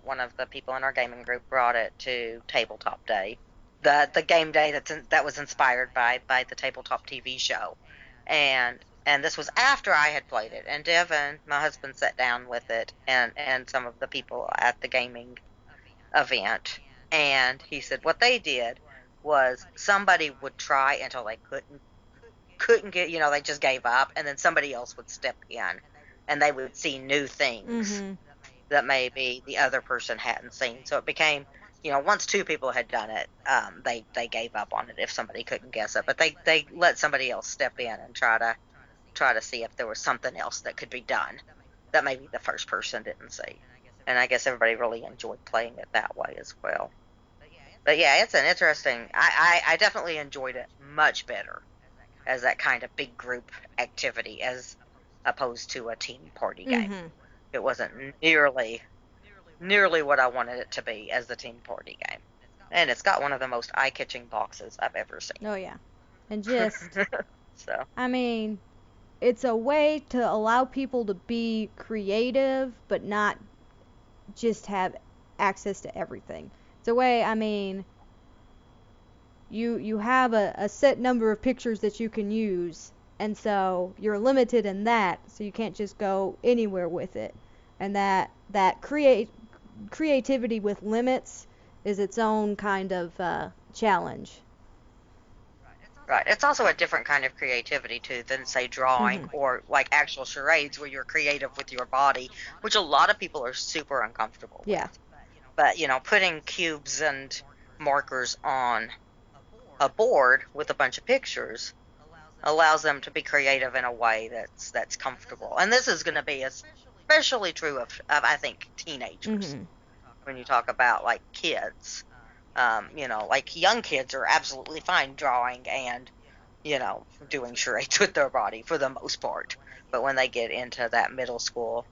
one of the people in our gaming group brought it to Tabletop Day, the game day that was inspired by the Tabletop TV show, and this was after I had played it, and Devin, my husband, sat down with it and some of the people at the gaming event, and he said what they did was somebody would try until they couldn't get, they just gave up, and then somebody else would step in, and they would see new things that maybe the other person hadn't seen. So it became, once two people had done it, they gave up on it if somebody couldn't guess it, but they let somebody else step in and try to see if there was something else that could be done that maybe the first person didn't see. And I guess everybody really enjoyed playing it that way as well. But yeah, it's an interesting, I definitely enjoyed it much better as that kind of big group activity as opposed to a team party game. It wasn't nearly what I wanted it to be as the team party game. And it's got one of the most eye-catching boxes I've ever seen. Oh yeah. And just so I mean, it's a way to allow people to be creative but not just have access to everything. It's a way, I mean, you have a set number of pictures that you can use, and so you're limited in that, so you can't just go anywhere with it. And that creativity with limits is its own kind of challenge. Right. It's also a different kind of creativity, too, than, say, drawing or, like, actual charades where you're creative with your body, which a lot of people are super uncomfortable Yeah. with. But, putting cubes and markers on a board with a bunch of pictures allows them to be creative in a way that's comfortable. And this is going to be especially true of I think, teenagers. When you talk about, like, kids. Like young kids are absolutely fine drawing and, doing charades with their body for the most part. But when they get into that middle school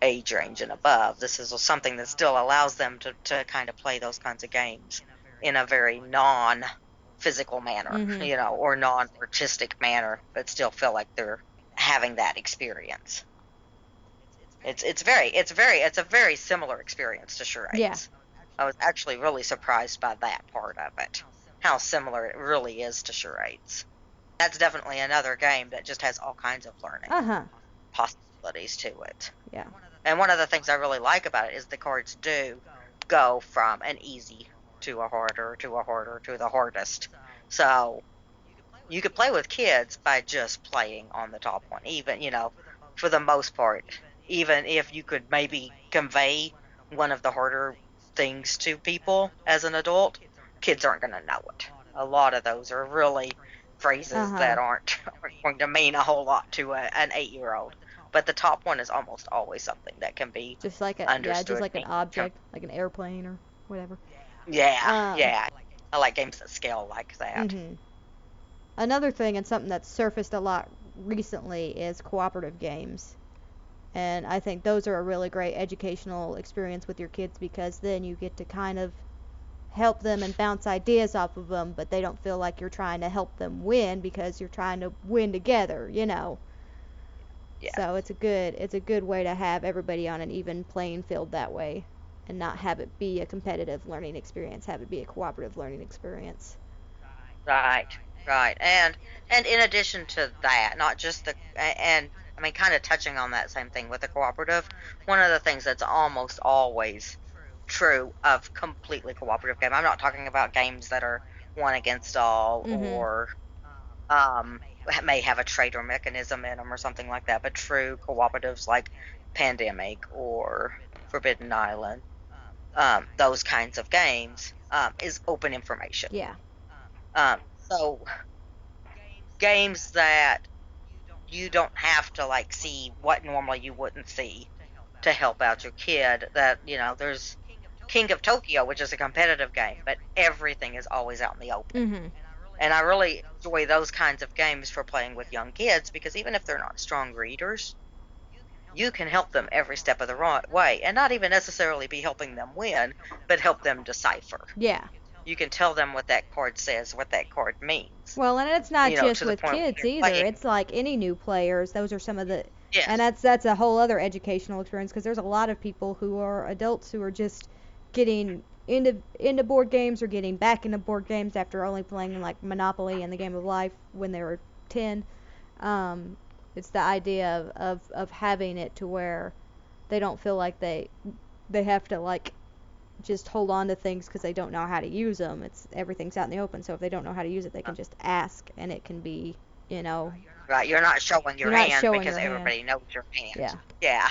age range and above, this is something that still allows them to kind of play those kinds of games in a very non-physical manner, or non-artistic manner, but still feel like they're having that experience. It's a very similar experience to charades. Yeah. I was actually really surprised by that part of it, how similar it really is to charades. That's definitely another game that just has all kinds of learning possibilities to it. Yeah. And one of the things I really like about it is the cards do go from an easy to a harder to a harder to the hardest. So you could play with kids by just playing on the top one, even, for the most part, even if you could maybe convey one of the harder things to people as an adult, kids aren't going to know it. A lot of those are really phrases that aren't going to mean a whole lot to an 8-year-old. But the top one is almost always something that can be just like understood. Just like an object, like an airplane or whatever. Yeah. I like games that scale like that. Another thing, and something that's surfaced a lot recently, is cooperative games. And I think those are a really great educational experience with your kids, because then you get to kind of help them and bounce ideas off of them, but they don't feel like you're trying to help them win because you're trying to win together, Yeah. So it's a good way to have everybody on an even playing field that way, and not have it be a competitive learning experience, have it be a cooperative learning experience. Right. And in addition to that, not just kind of touching on that same thing with the cooperative, one of the things that's almost always true of completely cooperative game, I'm not talking about games that are one against all or may have a traitor mechanism in them or something like that, but true cooperatives like Pandemic or Forbidden Island, those kinds of games, is open information. Yeah. So games that you don't have to like see what normally you wouldn't see to help out your kid. That there's King of Tokyo, which is a competitive game, but everything is always out in the open. And I really enjoy those kinds of games for playing with young kids, because even if they're not strong readers, you can help them every step of the way, and not even necessarily be helping them win, but help them decipher. Yeah. You can tell them what that card says, what that card means. Well, and it's not just with kids either. It's like any new players. Those are some of the... Yes. And that's a whole other educational experience, because there's a lot of people who are adults who are just getting into board games, or getting back into board games after only playing like Monopoly and the Game of Life when they were 10. It's the idea of having it to where they don't feel like they have to like just hold on to things because they don't know how to use them. Everything's out in the open, so if they don't know how to use it, they can just ask, and it can be, Right, you're not showing your hand because everybody knows your hand. Yeah.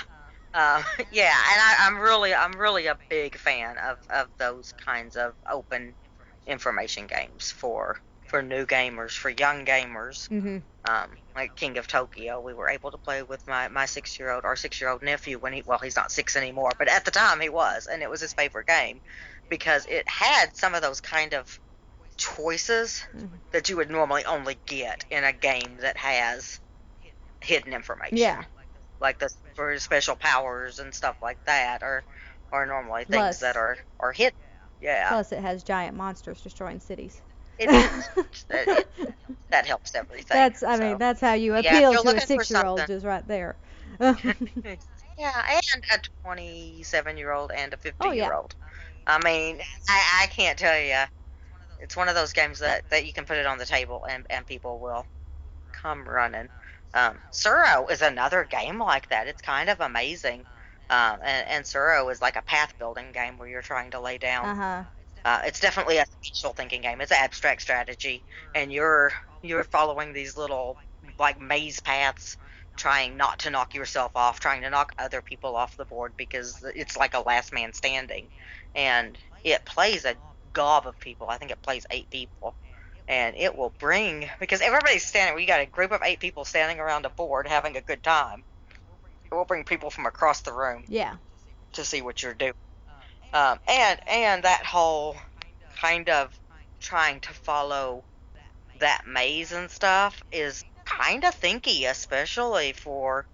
And I'm really a big fan of those kinds of open information games for new gamers, for young gamers. Like King of Tokyo, we were able to play with my 6-year-old, our 6-year-old nephew he's not 6 anymore, but at the time he was, and it was his favorite game because it had some of those kind of choices that you would normally only get in a game that has hidden information. Yeah. Like the for special powers and stuff like that are normally things that are hidden. Yeah. Plus it has giant monsters destroying cities. It is. That helps everything. That's how you appeal to a 6-year-old, just right there. Yeah, and a 27-year-old and a 50-year-old. I mean, I can't tell you. It's one of those games that you can put it on the table and people will come running. Suro is another game like that. It's kind of amazing And Suro is like a path building game where you're trying to lay down. Uh-huh. It's definitely a spatial thinking game. It's an abstract strategy, and you're following these little like maze paths, trying not to knock yourself off, trying to knock other people off the board because it's like a last man standing, and it plays a gob of people. I think it plays 8 people, and it will bring because everybody's standing. We got a group of 8 people standing around a board having a good time. It will bring people from across the room. Yeah. To see what you're doing. And that whole kind of trying to follow that maze and stuff is kind of thinky, especially for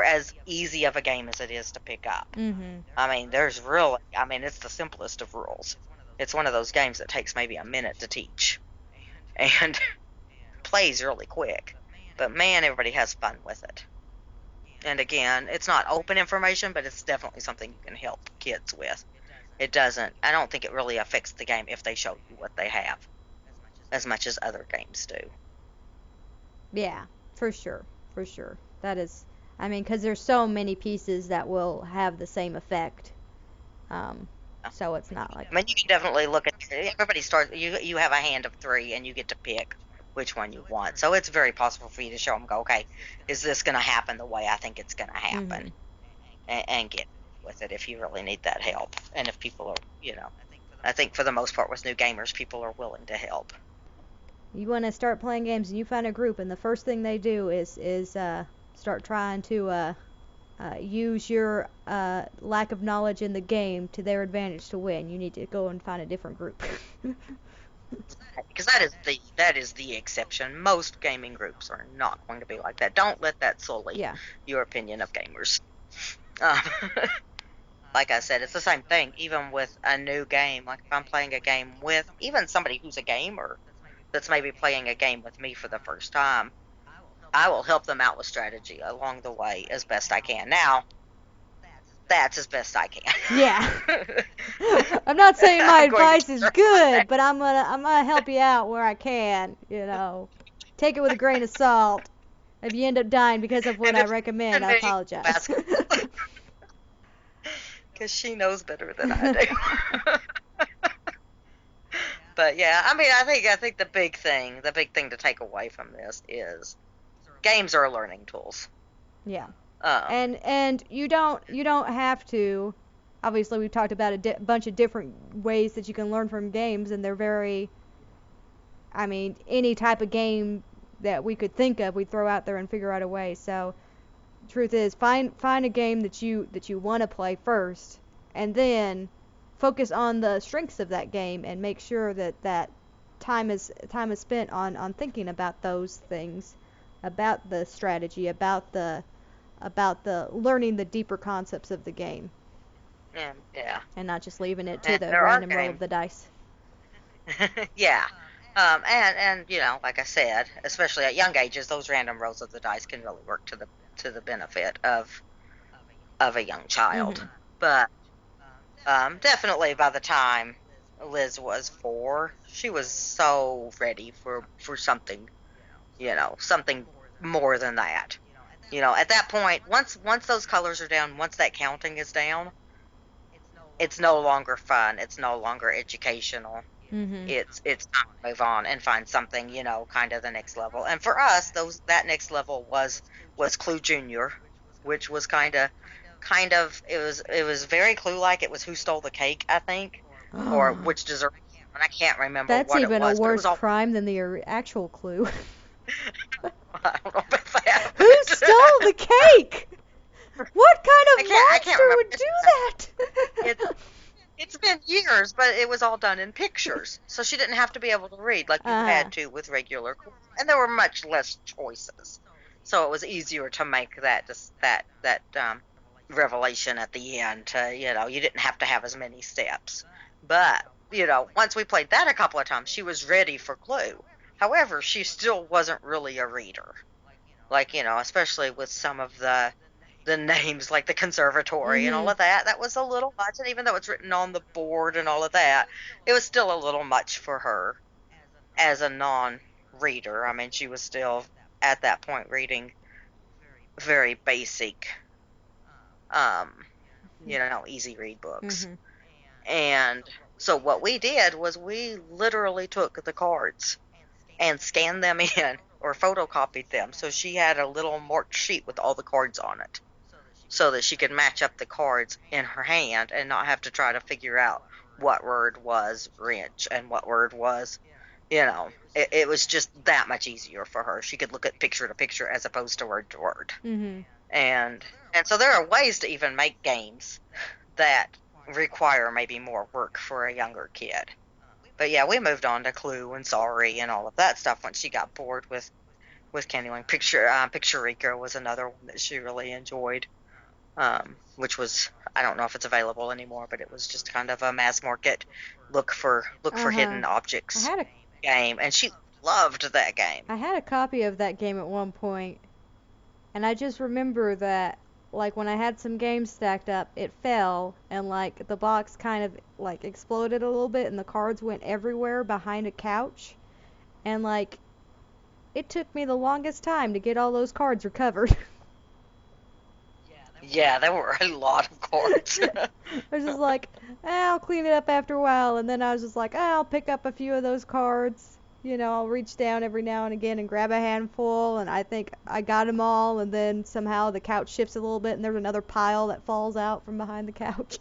as easy of a game as it is to pick up. Mm-hmm. I mean, it's the simplest of rules. It's one of those games that takes maybe a minute to teach and plays really quick. But man, everybody has fun with it. And again, it's not open information, but it's definitely something you can help kids with. I don't think it really affects the game if they show you what they have, as much as other games do. Yeah, for sure. That is, I mean, because there's so many pieces that will have the same effect. So it's not like... I mean, you can definitely look at, everybody starts, you have a hand of 3, and you get to pick which one you want. So it's very possible for you to show them, go, okay, is this going to happen the way I think it's going to happen? Mm-hmm. And get with it if you really need that help. And if people are, I think for the most part with new gamers, people are willing to help. You want to start playing games and you find a group, and the first thing they do is start trying to use your lack of knowledge in the game to their advantage to win. You need to go and find a different group. Because that is the exception. Most gaming groups are not going to be like that. Don't let that sully your opinion of gamers. Like I said, it's the same thing. Even with a new game, like if I'm playing a game with even somebody who's a gamer that's maybe playing a game with me for the first time, I will help them out with strategy along the way as best I can. Now, that's as best I can. Yeah. I'm not saying my advice is good, but I'm gonna help you out where I can. Take it with a grain of salt. If you end up dying because of what I recommend, I apologize. Because she knows better than I do. But yeah, I mean, I think the big thing to take away from this is games are learning tools. Yeah. And you don't have to. Obviously, we've talked about a bunch of different ways that you can learn from games, and they're very. I mean, any type of game that we could think of, we throw out there and figure out a way. So, truth is, find a game that you want to play first, and then focus on the strengths of that game, and make sure that time is spent on thinking about those things, about the strategy, about the learning the deeper concepts of the game. Yeah. And not just leaving it to the random roll of the dice. Yeah. And like I said, especially at young ages, those random rolls of the dice can really work to the benefit of a young child. Mm-hmm. But definitely by the time Liz was 4, she was so ready for something, something more than that. At that point, once those colors are down, once that counting is down, it's no longer fun. It's no longer educational. Mm-hmm. It's time to move on and find something, kind of the next level. And for us, that next level was Clue Junior, which was kind of it was very Clue-like. It was Who Stole the Cake, I think, or which dessert. And I can't remember what it was. That's even a worse crime than the actual Clue. I don't know about that. Who stole the cake? What kind of monster would do that? It's been years, but it was all done in pictures, so she didn't have to be able to read like you had to with regular Clue. And there were much less choices, so it was easier to make that revelation at the end. You didn't have to have as many steps. But once we played that a couple of times, she was ready for Clue. However, she still wasn't really a reader. Like, especially with some of the names, like the conservatory and all of that. That was a little much. And even though it's written on the board and all of that, it was still a little much for her as a non-reader. I mean, she was still, at that point, reading very basic um, easy read books. Mhm. And so what we did was we literally took the cards and scanned them in or photocopied them. So she had a little marked sheet with all the cards on it so that she could match up the cards in her hand and not have to try to figure out what word was wrench and what word was, it was just that much easier for her. She could look at picture to picture as opposed to word to word. Mhm. And so there are ways to even make games that require maybe more work for a younger kid. But yeah, we moved on to Clue and Sorry and all of that stuff once she got bored with Candyland. Pictureka was another one that she really enjoyed, which was, I don't know if it's available anymore, but it was just kind of a mass market look for hidden objects game, and she loved that game. I had a copy of that game at one point, and I just remember that, like, when I had some games stacked up, it fell, and, like, the box kind of, like, exploded a little bit, and the cards went everywhere behind a couch, and, like, it took me the longest time to get all those cards recovered. Yeah, there were a lot of cards. I was just like, I'll clean it up after a while, and then I was just like, I'll pick up a few of those cards. I'll reach down every now and again and grab a handful, and I think I got them all, and then somehow the couch shifts a little bit, and there's another pile that falls out from behind the couch.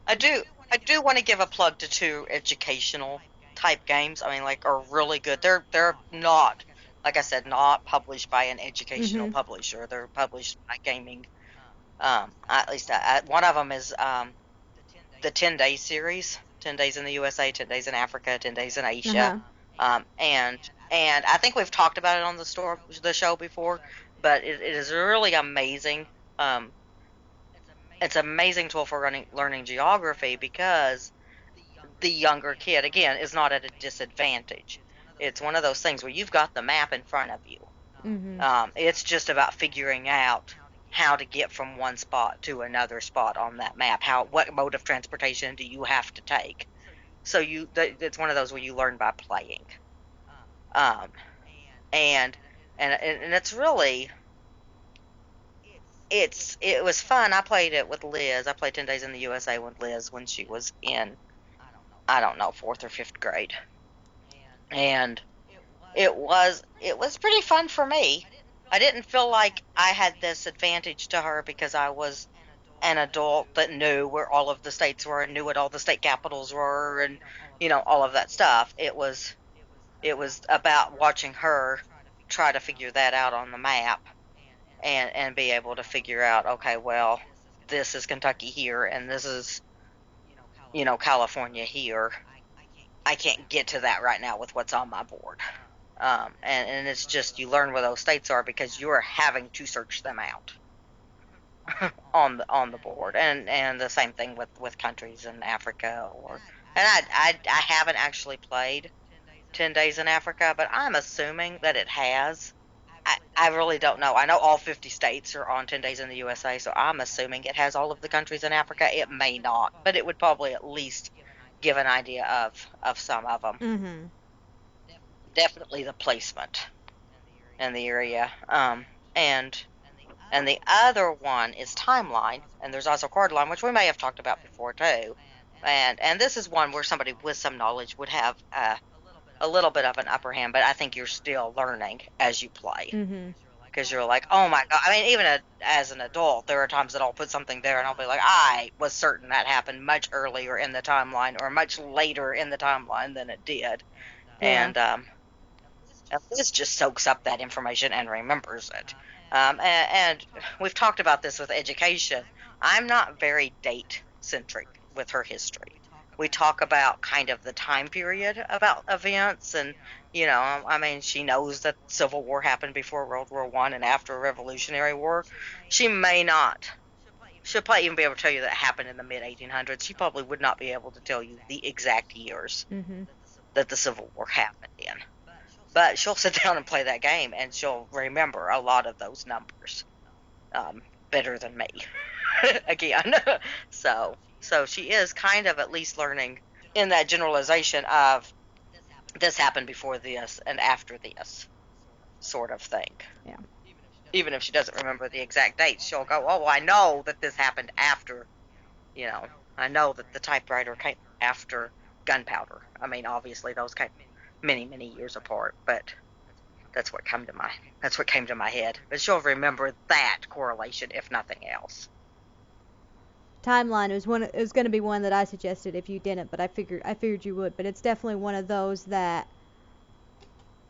I do want to give a plug to 2 educational type games. I mean, like, are really good. They're not, like I said, not published by an educational publisher. They're published by gaming. At least one of them is the 10-day series. 10 days in the USA, 10 days in Africa, 10 days in Asia. And I think we've talked about it on the show before, but it is really amazing. It's an amazing tool for learning geography because the younger kid, again, is not at a disadvantage. It's one of those things where you've got the map in front of you. It's just about figuring out how to get from one spot to another spot on that map. What mode of transportation do you have to take? So it's one of those where you learn by playing. And it's really, it was fun. I played it with Liz. I played 10 Days in the USA with Liz when she was in, I don't know, 4th or 5th grade. And it was pretty fun for me. I didn't feel like I had this advantage to her because I was an adult that knew where all of the states were and knew what all the state capitals were and, all of that stuff. It was about watching her try to figure that out on the map and be able to figure out, okay, well, this is Kentucky here and this is, California here. I can't get to that right now with what's on my board. And it's just, you learn where those states are because you're having to search them out on the board, and the same thing with countries in Africa. And I haven't actually played 10 Days in Africa, but I'm assuming that it has. I really don't know. I know all 50 states are on 10 Days in the USA, so I'm assuming it has all of the countries in Africa. It may not, but it would probably at least give an idea of some of them. Definitely the placement in the area. And the other one is Timeline, and there's also Cardline, which we may have talked about before too. And this is one where somebody with some knowledge would have a little bit of an upper hand, but I think you're still learning as you play. Because you're like, oh my god. I mean, even as an adult, there are times that I'll put something there and I'll be like, I was certain that happened much earlier in the timeline or much later in the timeline than it did. And Liz just soaks up that information and remembers it. And we've talked about this with education. I'm not very date-centric with her history. We talk about kind of the time period about events, and, I mean, she knows that Civil War happened before World War I and after Revolutionary War. She may not. She'll probably even be able to tell you that it happened in the mid-1800s. She probably would not be able to tell you the exact years that the Civil War happened in. But she'll sit down and play that game, and she'll remember a lot of those numbers better than me, again. So she is kind of at least learning in that generalization of this happened before this and after this sort of thing. Yeah. even if she doesn't remember the exact date, she'll go, oh, I know that this happened after, I know that the typewriter came after gunpowder. I mean, obviously those came many, many years apart, but that's what came to my head. But she'll remember that correlation, if nothing else. Timeline was going to be one that I suggested if you didn't, but I figured you would. But it's definitely one of those that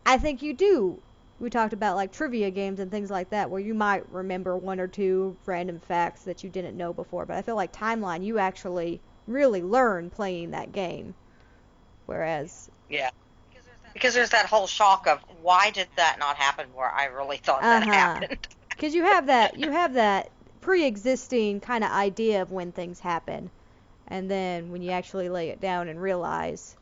I think you do. We talked about like trivia games and things like that, where you might remember one or two random facts that you didn't know before. But I feel like Timeline, you actually really learn playing that game. Whereas, yeah, because there's that whole shock of why did that not happen where I really thought that happened. Because you have that pre-existing kind of idea of when things happen, and then when you actually lay it down and realize,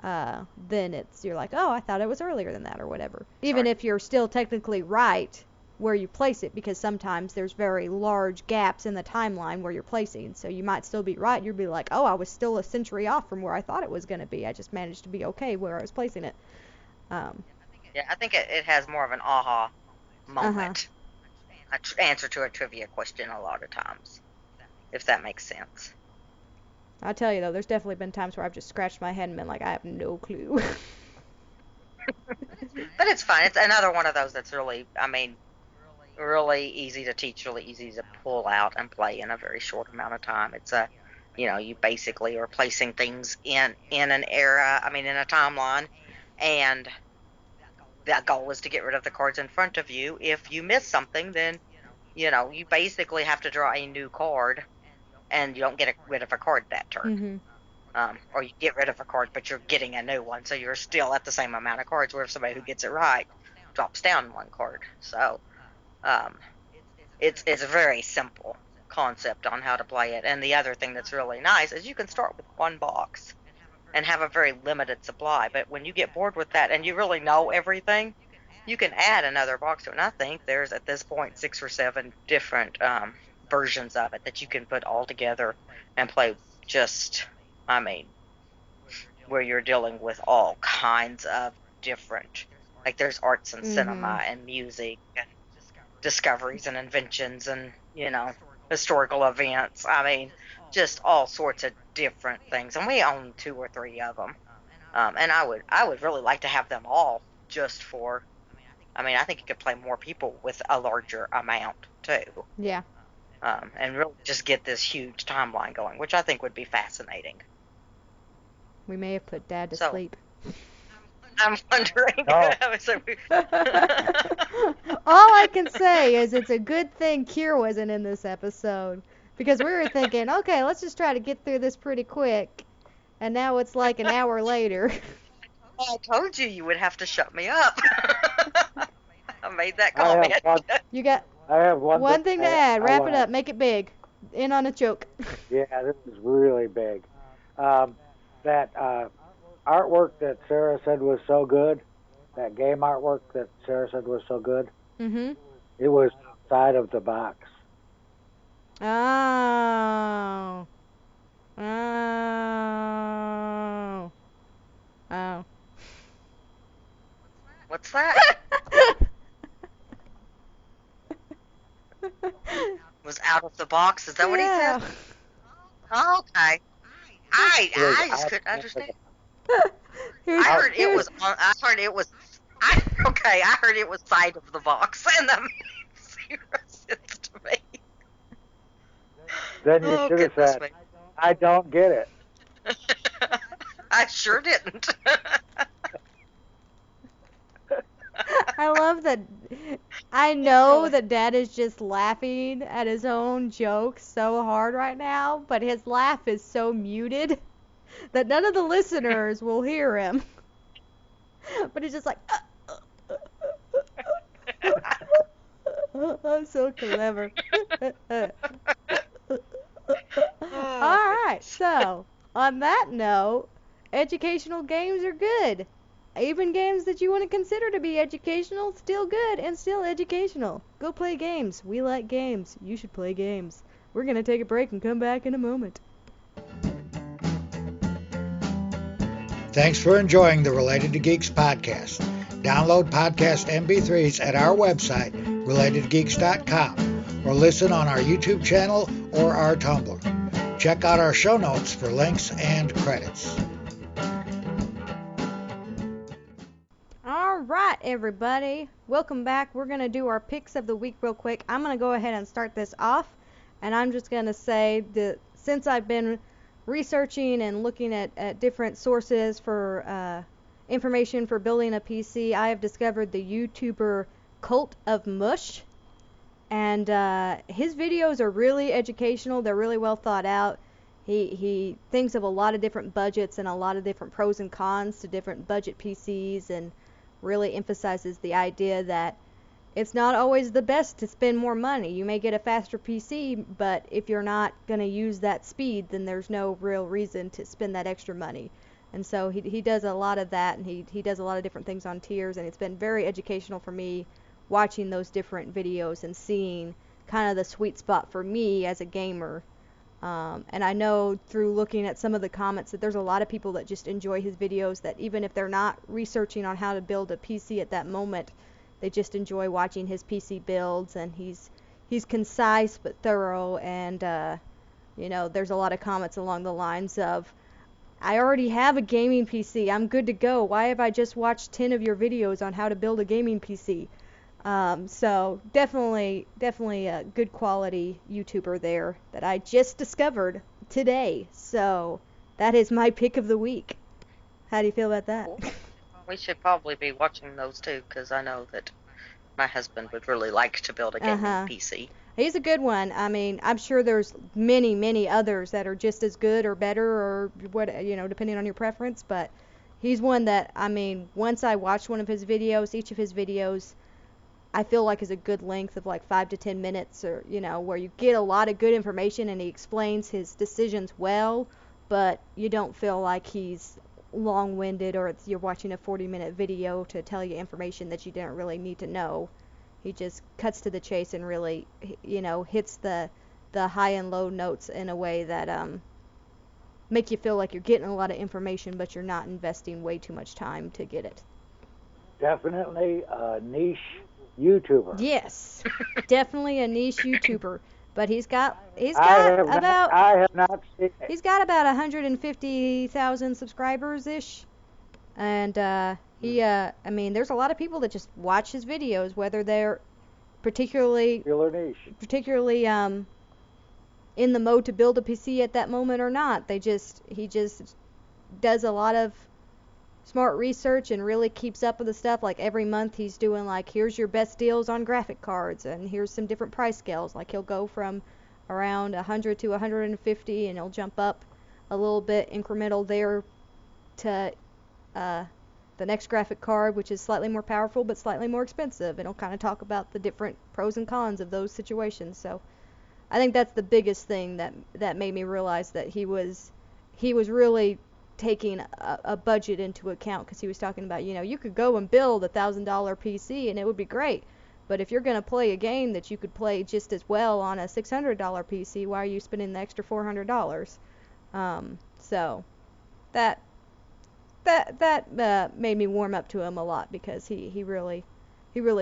then you're like, oh, I thought it was earlier than that or whatever. Even if you're still technically right where you place it, because sometimes there's very large gaps in the timeline where you're placing, so you might still be right. You'll be like, oh, I was still a century off from where I thought it was going to be. I just managed to be okay where I was placing it. Yeah, I think it has more of an aha moment. Answer to a trivia question a lot of times, if that makes sense. I'll tell you though, there's definitely been times where I've just scratched my head and been like, I have no clue. But it's fine. It's another one of those that's really, really easy to teach, really easy to pull out and play in a very short amount of time. It's you basically are placing things in an era, in a timeline, and that goal is to get rid of the cards in front of you. If you miss something, then, you basically have to draw a new card, and you don't get rid of a card that turn. Or you get rid of a card, but you're getting a new one, so you're still at the same amount of cards, where if somebody who gets it right drops down one card. So, it's a very simple concept on how to play it. And the other thing that's really nice is you can start with one box and have a very limited supply. But when you get bored with that and you really know everything, you can add another box to it. And I think there's, at this point, 6 or 7 different versions of it that you can put all together and play just, where you're dealing with all kinds of different, like there's arts and cinema and music and discoveries and inventions and, historical events. Just all sorts of different things, and we own 2 or 3 of them. And I would really like to have them all just for. I think you could play more people with a larger amount too. Yeah. And really just get this huge timeline going, which I think would be fascinating. We may have put Dad to sleep. I'm wondering. Oh. All I can say is it's a good thing Kier wasn't in this episode. Because we were thinking, okay, let's just try to get through this pretty quick. And now it's like an hour later. I told you would have to shut me up. I made that comment. I have one thing to add. Wrap it up. Make it big. In on a joke. Yeah, this is really big. That artwork that Sarah said was so good, that game artwork that Sarah said was so good, it was outside of the box. Oh. What's that? Was out of the box? Is that what he said? Oh, okay. I just couldn't understand. I heard it was side of the box, and that makes 0 sense to me. Then you should have said, me. I don't get it. I sure didn't. I love that. I know that Dad is just laughing at his own jokes so hard right now, but his laugh is so muted that none of the listeners will hear him. But he's just like, I'm so clever. Alright, so, on that note, educational games are good. Even games that you wouldn't consider to be educational, still good and still educational. Go play games. We like games. You should play games. We're going to take a break and come back in a moment. Thanks for enjoying the Related to Geeks podcast. Download podcast MP3s at our website, relatedtogeeks.com, or listen on our YouTube channel or our Tumblr. Check out our show notes for links and credits. All right, everybody. Welcome back. We're going to do our picks of the week real quick. I'm going to go ahead and start this off, and I'm just going to say that since I've been researching and looking at different sources for information for building a PC, I have discovered the YouTuber CultOfMush, and his videos are really educational. They're really well thought out. He thinks of a lot of different budgets and a lot of different pros and cons to different budget PCs, and really emphasizes the idea that it's not always the best to spend more money. You may get a faster PC, but if you're not going to use that speed, then there's no real reason to spend that extra money. And so he does a lot of that, and he does a lot of different things on tiers, and it's been very educational for me watching those different videos and seeing kind of the sweet spot for me as a gamer. And I know through looking at some of the comments that there's a lot of people that just enjoy his videos, that even if they're not researching on how to build a PC at that moment, they just enjoy watching his PC builds, and he's concise but thorough, and there's a lot of comments along the lines of, I already have a gaming PC, I'm good to go, why have I just watched 10 of your videos on how to build a gaming PC? So definitely a good quality YouTuber there that I just discovered today. So that is my pick of the week. How do you feel about that? We should probably be watching those too, because I know that my husband would really like to build a gaming PC. He's a good one. I mean, I'm sure there's many others that are just as good or better, or what, depending on your preference. But he's one that, I mean, once I watched one of his videos, each of his videos, I feel like is a good length of like 5 to 10 minutes, or where you get a lot of good information and he explains his decisions well, but you don't feel like he's long-winded, or you're watching a 40-minute video to tell you information that you didn't really need to know. He just cuts to the chase and really hits the high and low notes in a way that make you feel like you're getting a lot of information, but you're not investing way too much time to get it. Definitely a niche YouTuber. Yes, definitely a niche YouTuber. But he's got about 150,000 subscribers ish, and I mean, there's a lot of people that just watch his videos, whether they're particularly in the mode to build a PC at that moment or not. He just does a lot of smart research and really keeps up with the stuff. Like every month he's doing like, here's your best deals on graphic cards, and here's some different price scales. Like he'll go from around 100 to 150, and he'll jump up a little bit incremental there to the next graphic card, which is slightly more powerful but slightly more expensive, and he'll kind of talk about the different pros and cons of those situations. So I think that's the biggest thing that made me realize that he was really taking a budget into account, because he was talking about, you could go and build $1,000 PC and it would be great, but if you're going to play a game that you could play just as well on a $600 PC, why are you spending the extra $400? So that made me warm up to him a lot, because he really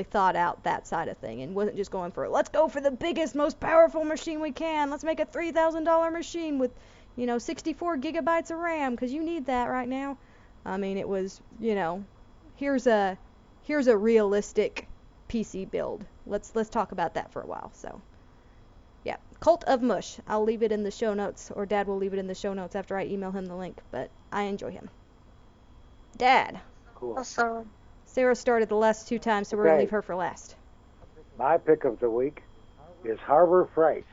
thought out that side of thing and wasn't just going for, let's go for the biggest, most powerful machine we can, let's make a $3,000 machine with 64 gigabytes of RAM, because you need that right now. I mean, it was, here's a realistic PC build. Let's talk about that for a while. So, yeah, CultOfMush. I'll leave it in the show notes, or Dad will leave it in the show notes after I email him the link. But I enjoy him. Dad. Cool. Awesome. Sarah started the last 2 times, so we're gonna leave her for last. My pick of the week is Harbor Freight.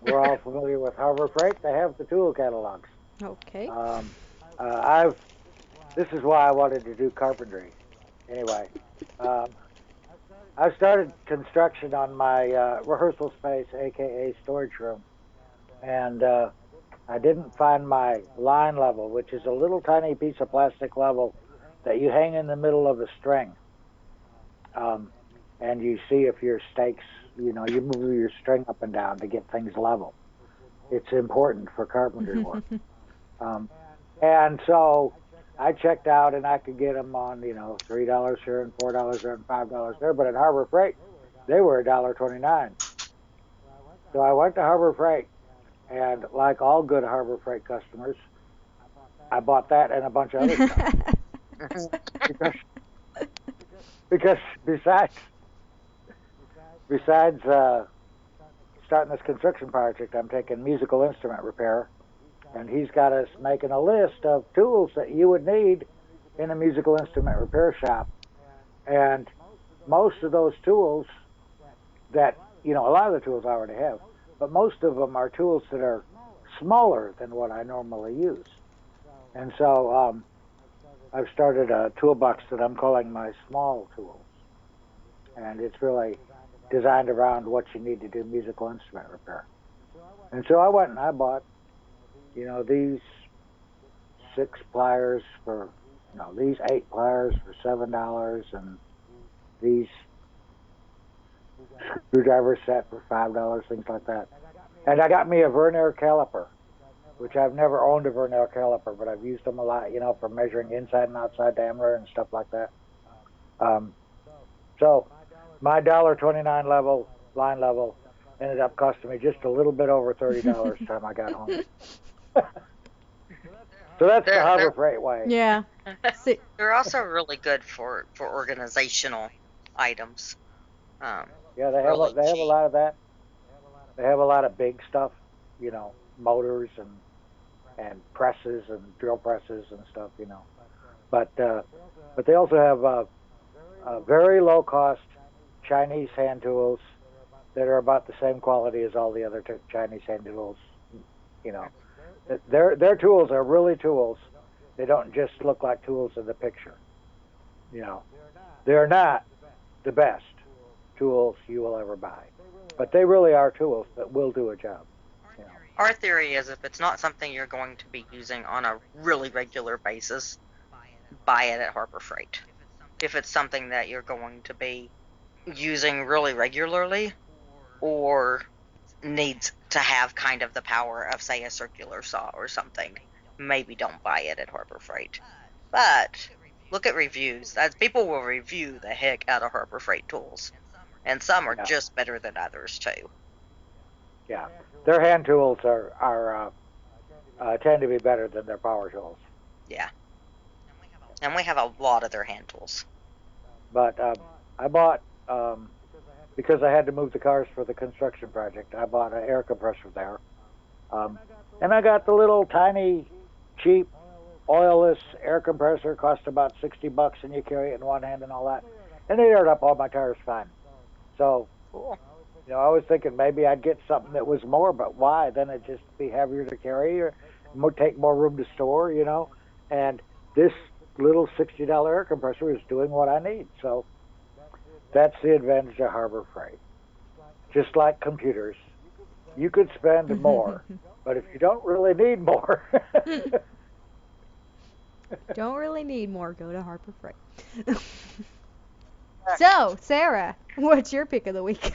We're all familiar with Harbor Freight. They have the tool catalogs. Okay. This is why I wanted to do carpentry. Anyway, I started construction on my rehearsal space, aka storage room, and I didn't find my line level, which is a little tiny piece of plastic level that you hang in the middle of a string, and you see if your stakes, you move your string up and down to get things level. It's important for carpentry work. And so I checked out, and I could get them on, $3 here and $4 there and $5 there. But at Harbor Freight, they were $1.29. So I went to Harbor Freight, and like all good Harbor Freight customers, I bought that and a bunch of other stuff. because besides starting this construction project, I'm taking musical instrument repair, and he's got us making a list of tools that you would need in a musical instrument repair shop. And most of those tools that, a lot of the tools I already have, but most of them are tools that are smaller than what I normally use. And so I've started a toolbox that I'm calling my small tools. And it's really designed around what you need to do musical instrument repair. And so I went and I bought, these 6 pliers for, these 8 pliers for $7, and these screwdriver set for $5, things like that. And I got me a vernier caliper, which I've never owned a vernier caliper, but I've used them a lot, for measuring inside and outside diameter and stuff like that. So my $1.29 line level ended up costing me just a little bit over $30 time I got home. So that's the Harbor Freight way. Yeah. They're also really good for organizational items. Yeah, they have a lot of that. They have a lot of big stuff, motors and presses and drill presses and stuff, But they also have very low cost Chinese hand tools that are about the same quality as all the other Chinese hand tools. Their tools are really tools. They don't just look like tools in the picture. They're not the best tools you will ever buy, but they really are tools that will do a job. Our theory is if it's not something you're going to be using on a really regular basis, buy it at Harbor Freight. If it's something that you're going to be using really regularly or needs to have kind of the power of, say, a circular saw or something, maybe don't buy it at Harbor Freight. But look at reviews. People will review the heck out of Harbor Freight tools, and some are just better than others too. Yeah, their hand tools are tend to be better than their power tools. Yeah, and we have a lot of their hand tools. But I bought, because I had to move the cars for the construction project, I bought an air compressor there. And I got the little tiny, cheap, oilless air compressor. Cost about $60, and you carry it in one hand and all that. And it aired up all my tires fine. So, cool. I was thinking maybe I'd get something that was more, but why? Then it'd just be heavier to carry or take more room to store, And this little $60 air compressor is doing what I need. So that's the advantage of Harbor Freight. Just like computers, you could spend more, but if you don't really need more, go to Harbor Freight. So, Sarah, what's your pick of the week?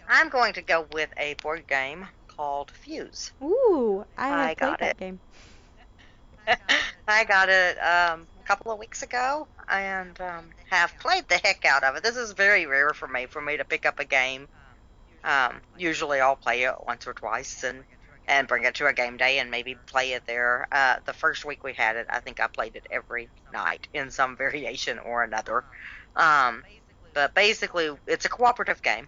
I'm going to go with a board game called Fuse. Ooh, I played that game. I got it a couple of weeks ago and have played the heck out of it. This is very rare for me to pick up a game. Usually I'll play it once or twice and bring it to a game day and maybe play it there. The first week we had it, I think I played it every night in some variation or another. But basically, it's a cooperative game,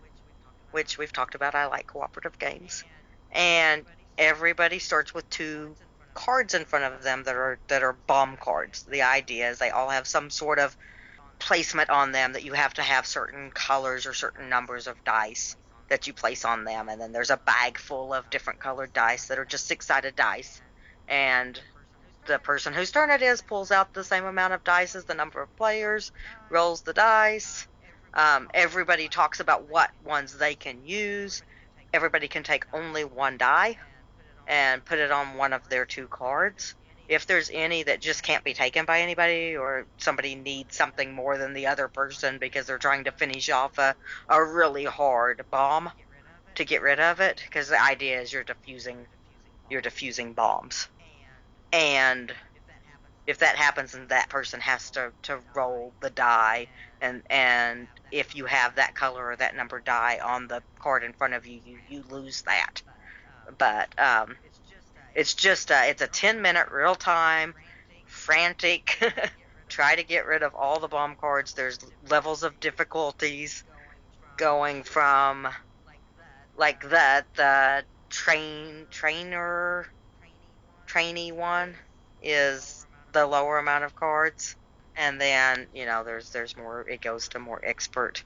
which we've talked about. I like cooperative games. And everybody starts with 2 cards in front of them that are bomb cards. The idea is they all have some sort of placement on them that you have to have certain colors or certain numbers of dice that you place on them, and then there's a bag full of different colored dice that are just 6-sided dice, and the person whose turn it is pulls out the same amount of dice as the number of players, rolls the dice. Everybody talks about what ones they can use. Everybody can take only 1 die and put it on one of their 2 cards. If there's any that just can't be taken by anybody, or somebody needs something more than the other person because they're trying to finish off a really hard bomb to get rid of it, because the idea is you're diffusing bombs. And if that happens, then that person has to roll the die, and if you have that color or that number die on the card in front of you, you lose that. But it's just it's a 10-minute real time frantic try to get rid of all the bomb cards. There's levels of difficulties going from like the trainee one is the lower amount of cards, and then there's more. It goes to more expert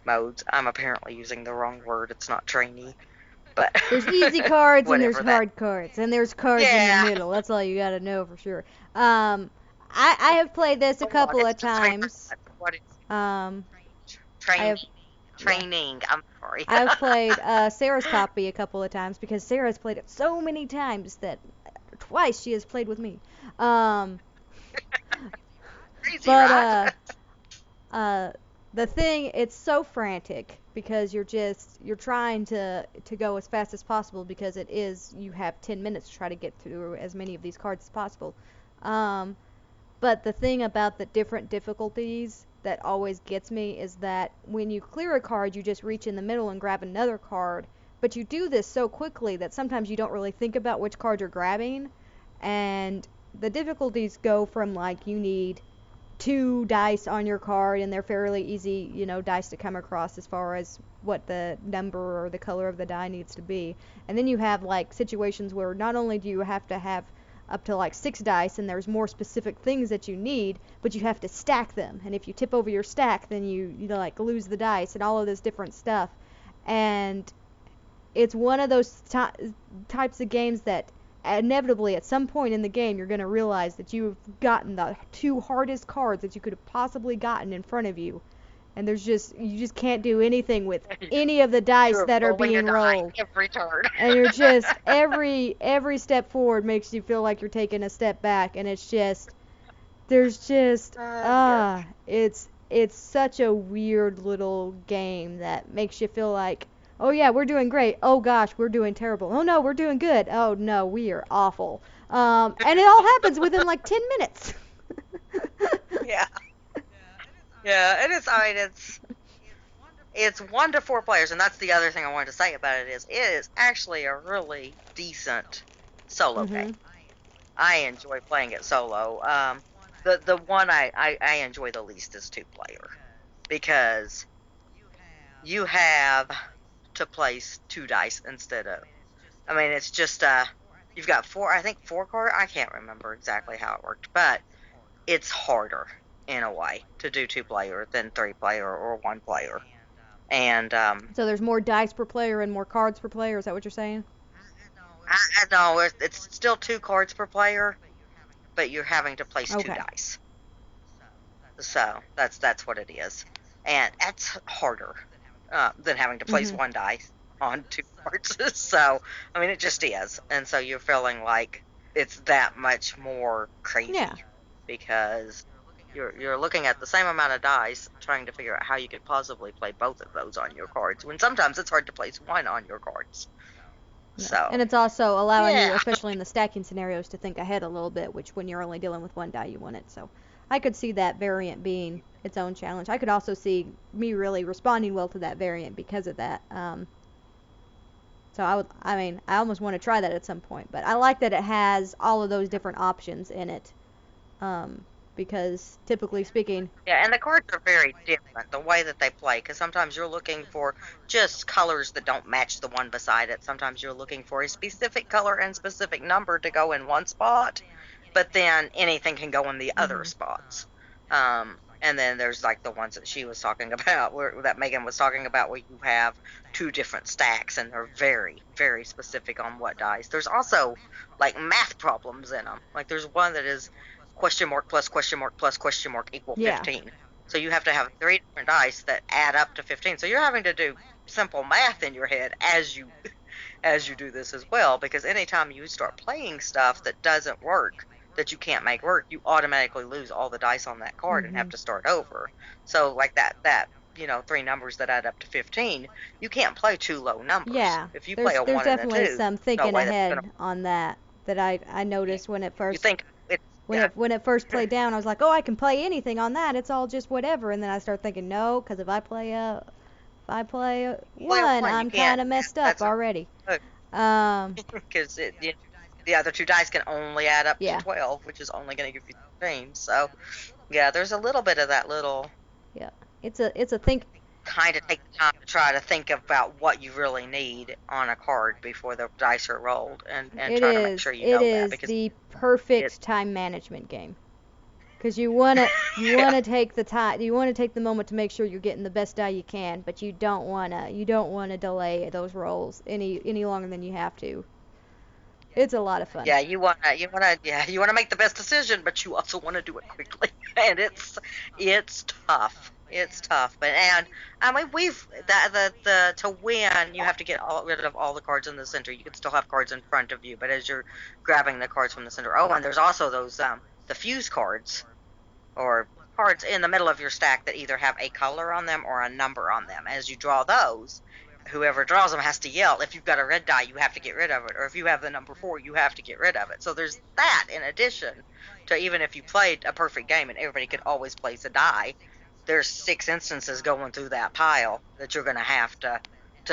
modes. I'm apparently using the wrong word. It's not trainee, but there's easy cards and there's whatever hard cards, and there's cards in the middle. That's all you gotta know for sure. I have played this a couple of times. Training. I'm sorry. I've played Sarah's copy a couple of times because Sarah's played it so many times that twice she has played with me. Crazy, But right? the thing, it's so frantic because you're trying to go as fast as possible because you have 10 minutes to try to get through as many of these cards as possible. But the thing about the different difficulties that always gets me is that when you clear a card, you just reach in the middle and grab another card. But you do this so quickly that sometimes you don't really think about which card you're grabbing. And the difficulties go from like you need 2 dice on your card, and they're fairly easy, dice to come across as far as what the number or the color of the die needs to be. And then you have like situations where not only do you have to have up to like 6 dice and there's more specific things that you need, but you have to stack them, and if you tip over your stack, then you like lose the dice and all of this different stuff. And it's one of those types of games that inevitably at some point in the game you're going to realize that you've gotten the 2 hardest cards that you could have possibly gotten in front of you, and you just can't do anything with any of the dice that are being rolled. Every turn. And you're just every step forward makes you feel like you're taking a step back, and it's just it's such a weird little game that makes you feel like, oh yeah, we're doing great. Oh gosh, we're doing terrible. Oh no, we're doing good. Oh no, we are awful. And it all happens within like 10 minutes. Yeah. Yeah, it is. I mean, it's 1 to 4 players, and that's the other thing I wanted to say about it is actually a really decent solo game. I enjoy playing it solo. The one I enjoy the least is 2-player, because you have to place 2 dice instead of. I mean, it's just you've got 4 cards. I can't remember exactly how it worked, but it's harder in a way to do 2-player than 3-player or 1-player. And so there's more dice per player and more cards per player. Is that what you're saying? I know it's still 2 cards per player, but you're having to place 2 dice. So that's what it is, and that's harder than having to place 1 dice on 2 cards. So I mean, it just is, and so you're feeling like it's that much more crazy because you're looking at the same amount of dice, trying to figure out how you could possibly play both of those on your cards, when sometimes it's hard to place 1 on your cards. Yeah. So. And it's also allowing you, especially in the stacking scenarios, to think ahead a little bit, which when you're only dealing with 1 die, you want it. So I could see that variant being its own challenge. I could also see me really responding well to that variant because of that. So I almost want to try that at some point. But I like that it has all of those different options in it. Because typically speaking... Yeah, and the cards are very different, the way that they play, because sometimes you're looking for just colors that don't match the one beside it. Sometimes you're looking for a specific color and specific number to go in one spot, but then anything can go in the other spots. And then there's like the ones that she was talking about, that Megan was talking about, where you have 2 different stacks, and they're very, very specific on what dice. There's also like math problems in them. Like there's one that is... question mark plus question mark plus question mark equal 15. So you have to have 3 different dice that add up to 15. So you're having to do simple math in your head as you do this as well, because anytime you start playing stuff that doesn't work, that you can't make work, you automatically lose all the dice on that card and have to start over. So like that 3 numbers that add up to 15, you can't play 2 low numbers. Yeah. If you there's definitely a 2, some thinking ahead on that I noticed when it first... You think When it first played down, I was like, oh, I can play anything on that. It's all just whatever. And then I start thinking, no, because if I play one, I'm kind of messed up already. Because the other two dice can only add up Yeah. to 12, which is only going to give you 13. So, yeah, there's a little bit of that little. Yeah, it's a think. Kind of take the time to try to think about what you really need on a card before the dice are rolled, and try to make sure you know that. It is the perfect time management game. Because you wanna take the time, you wanna take the moment to make sure you're getting the best die you can, but you don't wanna delay those rolls any longer than you have to. It's a lot of fun. Yeah, you wanna make the best decision, but you also wanna do it quickly, and it's tough. It's tough, but I mean to win you have to get rid of all the cards in the center. You can still have cards in front of you, but as you're grabbing the cards from the center. Oh, and there's also those the fuse cards, or cards in the middle of your stack that either have a color on them or a number on them. As you draw those, whoever draws them has to yell, if you've got a red die, you have to get rid of it, or if you have the number 4, you have to get rid of it. So there's that in addition to, even if you played a perfect game and everybody could always place a die, there's 6 instances going through that pile that you're going to have to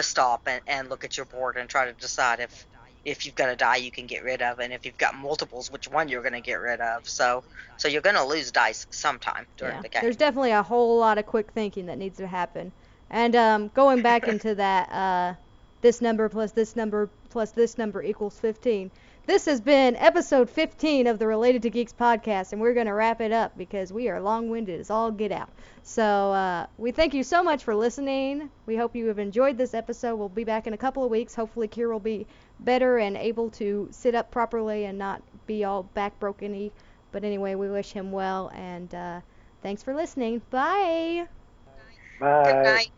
stop and look at your board and try to decide if you've got a die you can get rid of, and if you've got multiples, which one you're going to get rid of. So you're going to lose dice sometime during the game. There's definitely a whole lot of quick thinking that needs to happen. And going back into that, this number plus this number plus this number equals 15. This has been episode 15 of the Related to Geeks podcast, and we're going to wrap it up because we are long-winded as all get out. So we thank you so much for listening. We hope you have enjoyed this episode. We'll be back in a couple of weeks. Hopefully Kier will be better and able to sit up properly and not be all back-broken-y. But anyway, we wish him well, and thanks for listening. Bye! Bye. Good night.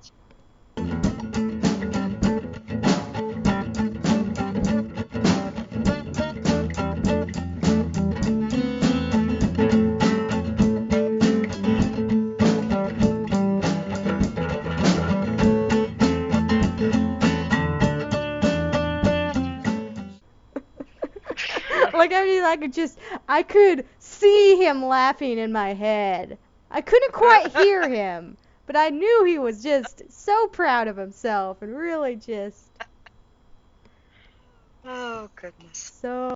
Like, I mean, I could see him laughing in my head. I couldn't quite hear him, but I knew he was just so proud of himself and really just Oh, goodness. so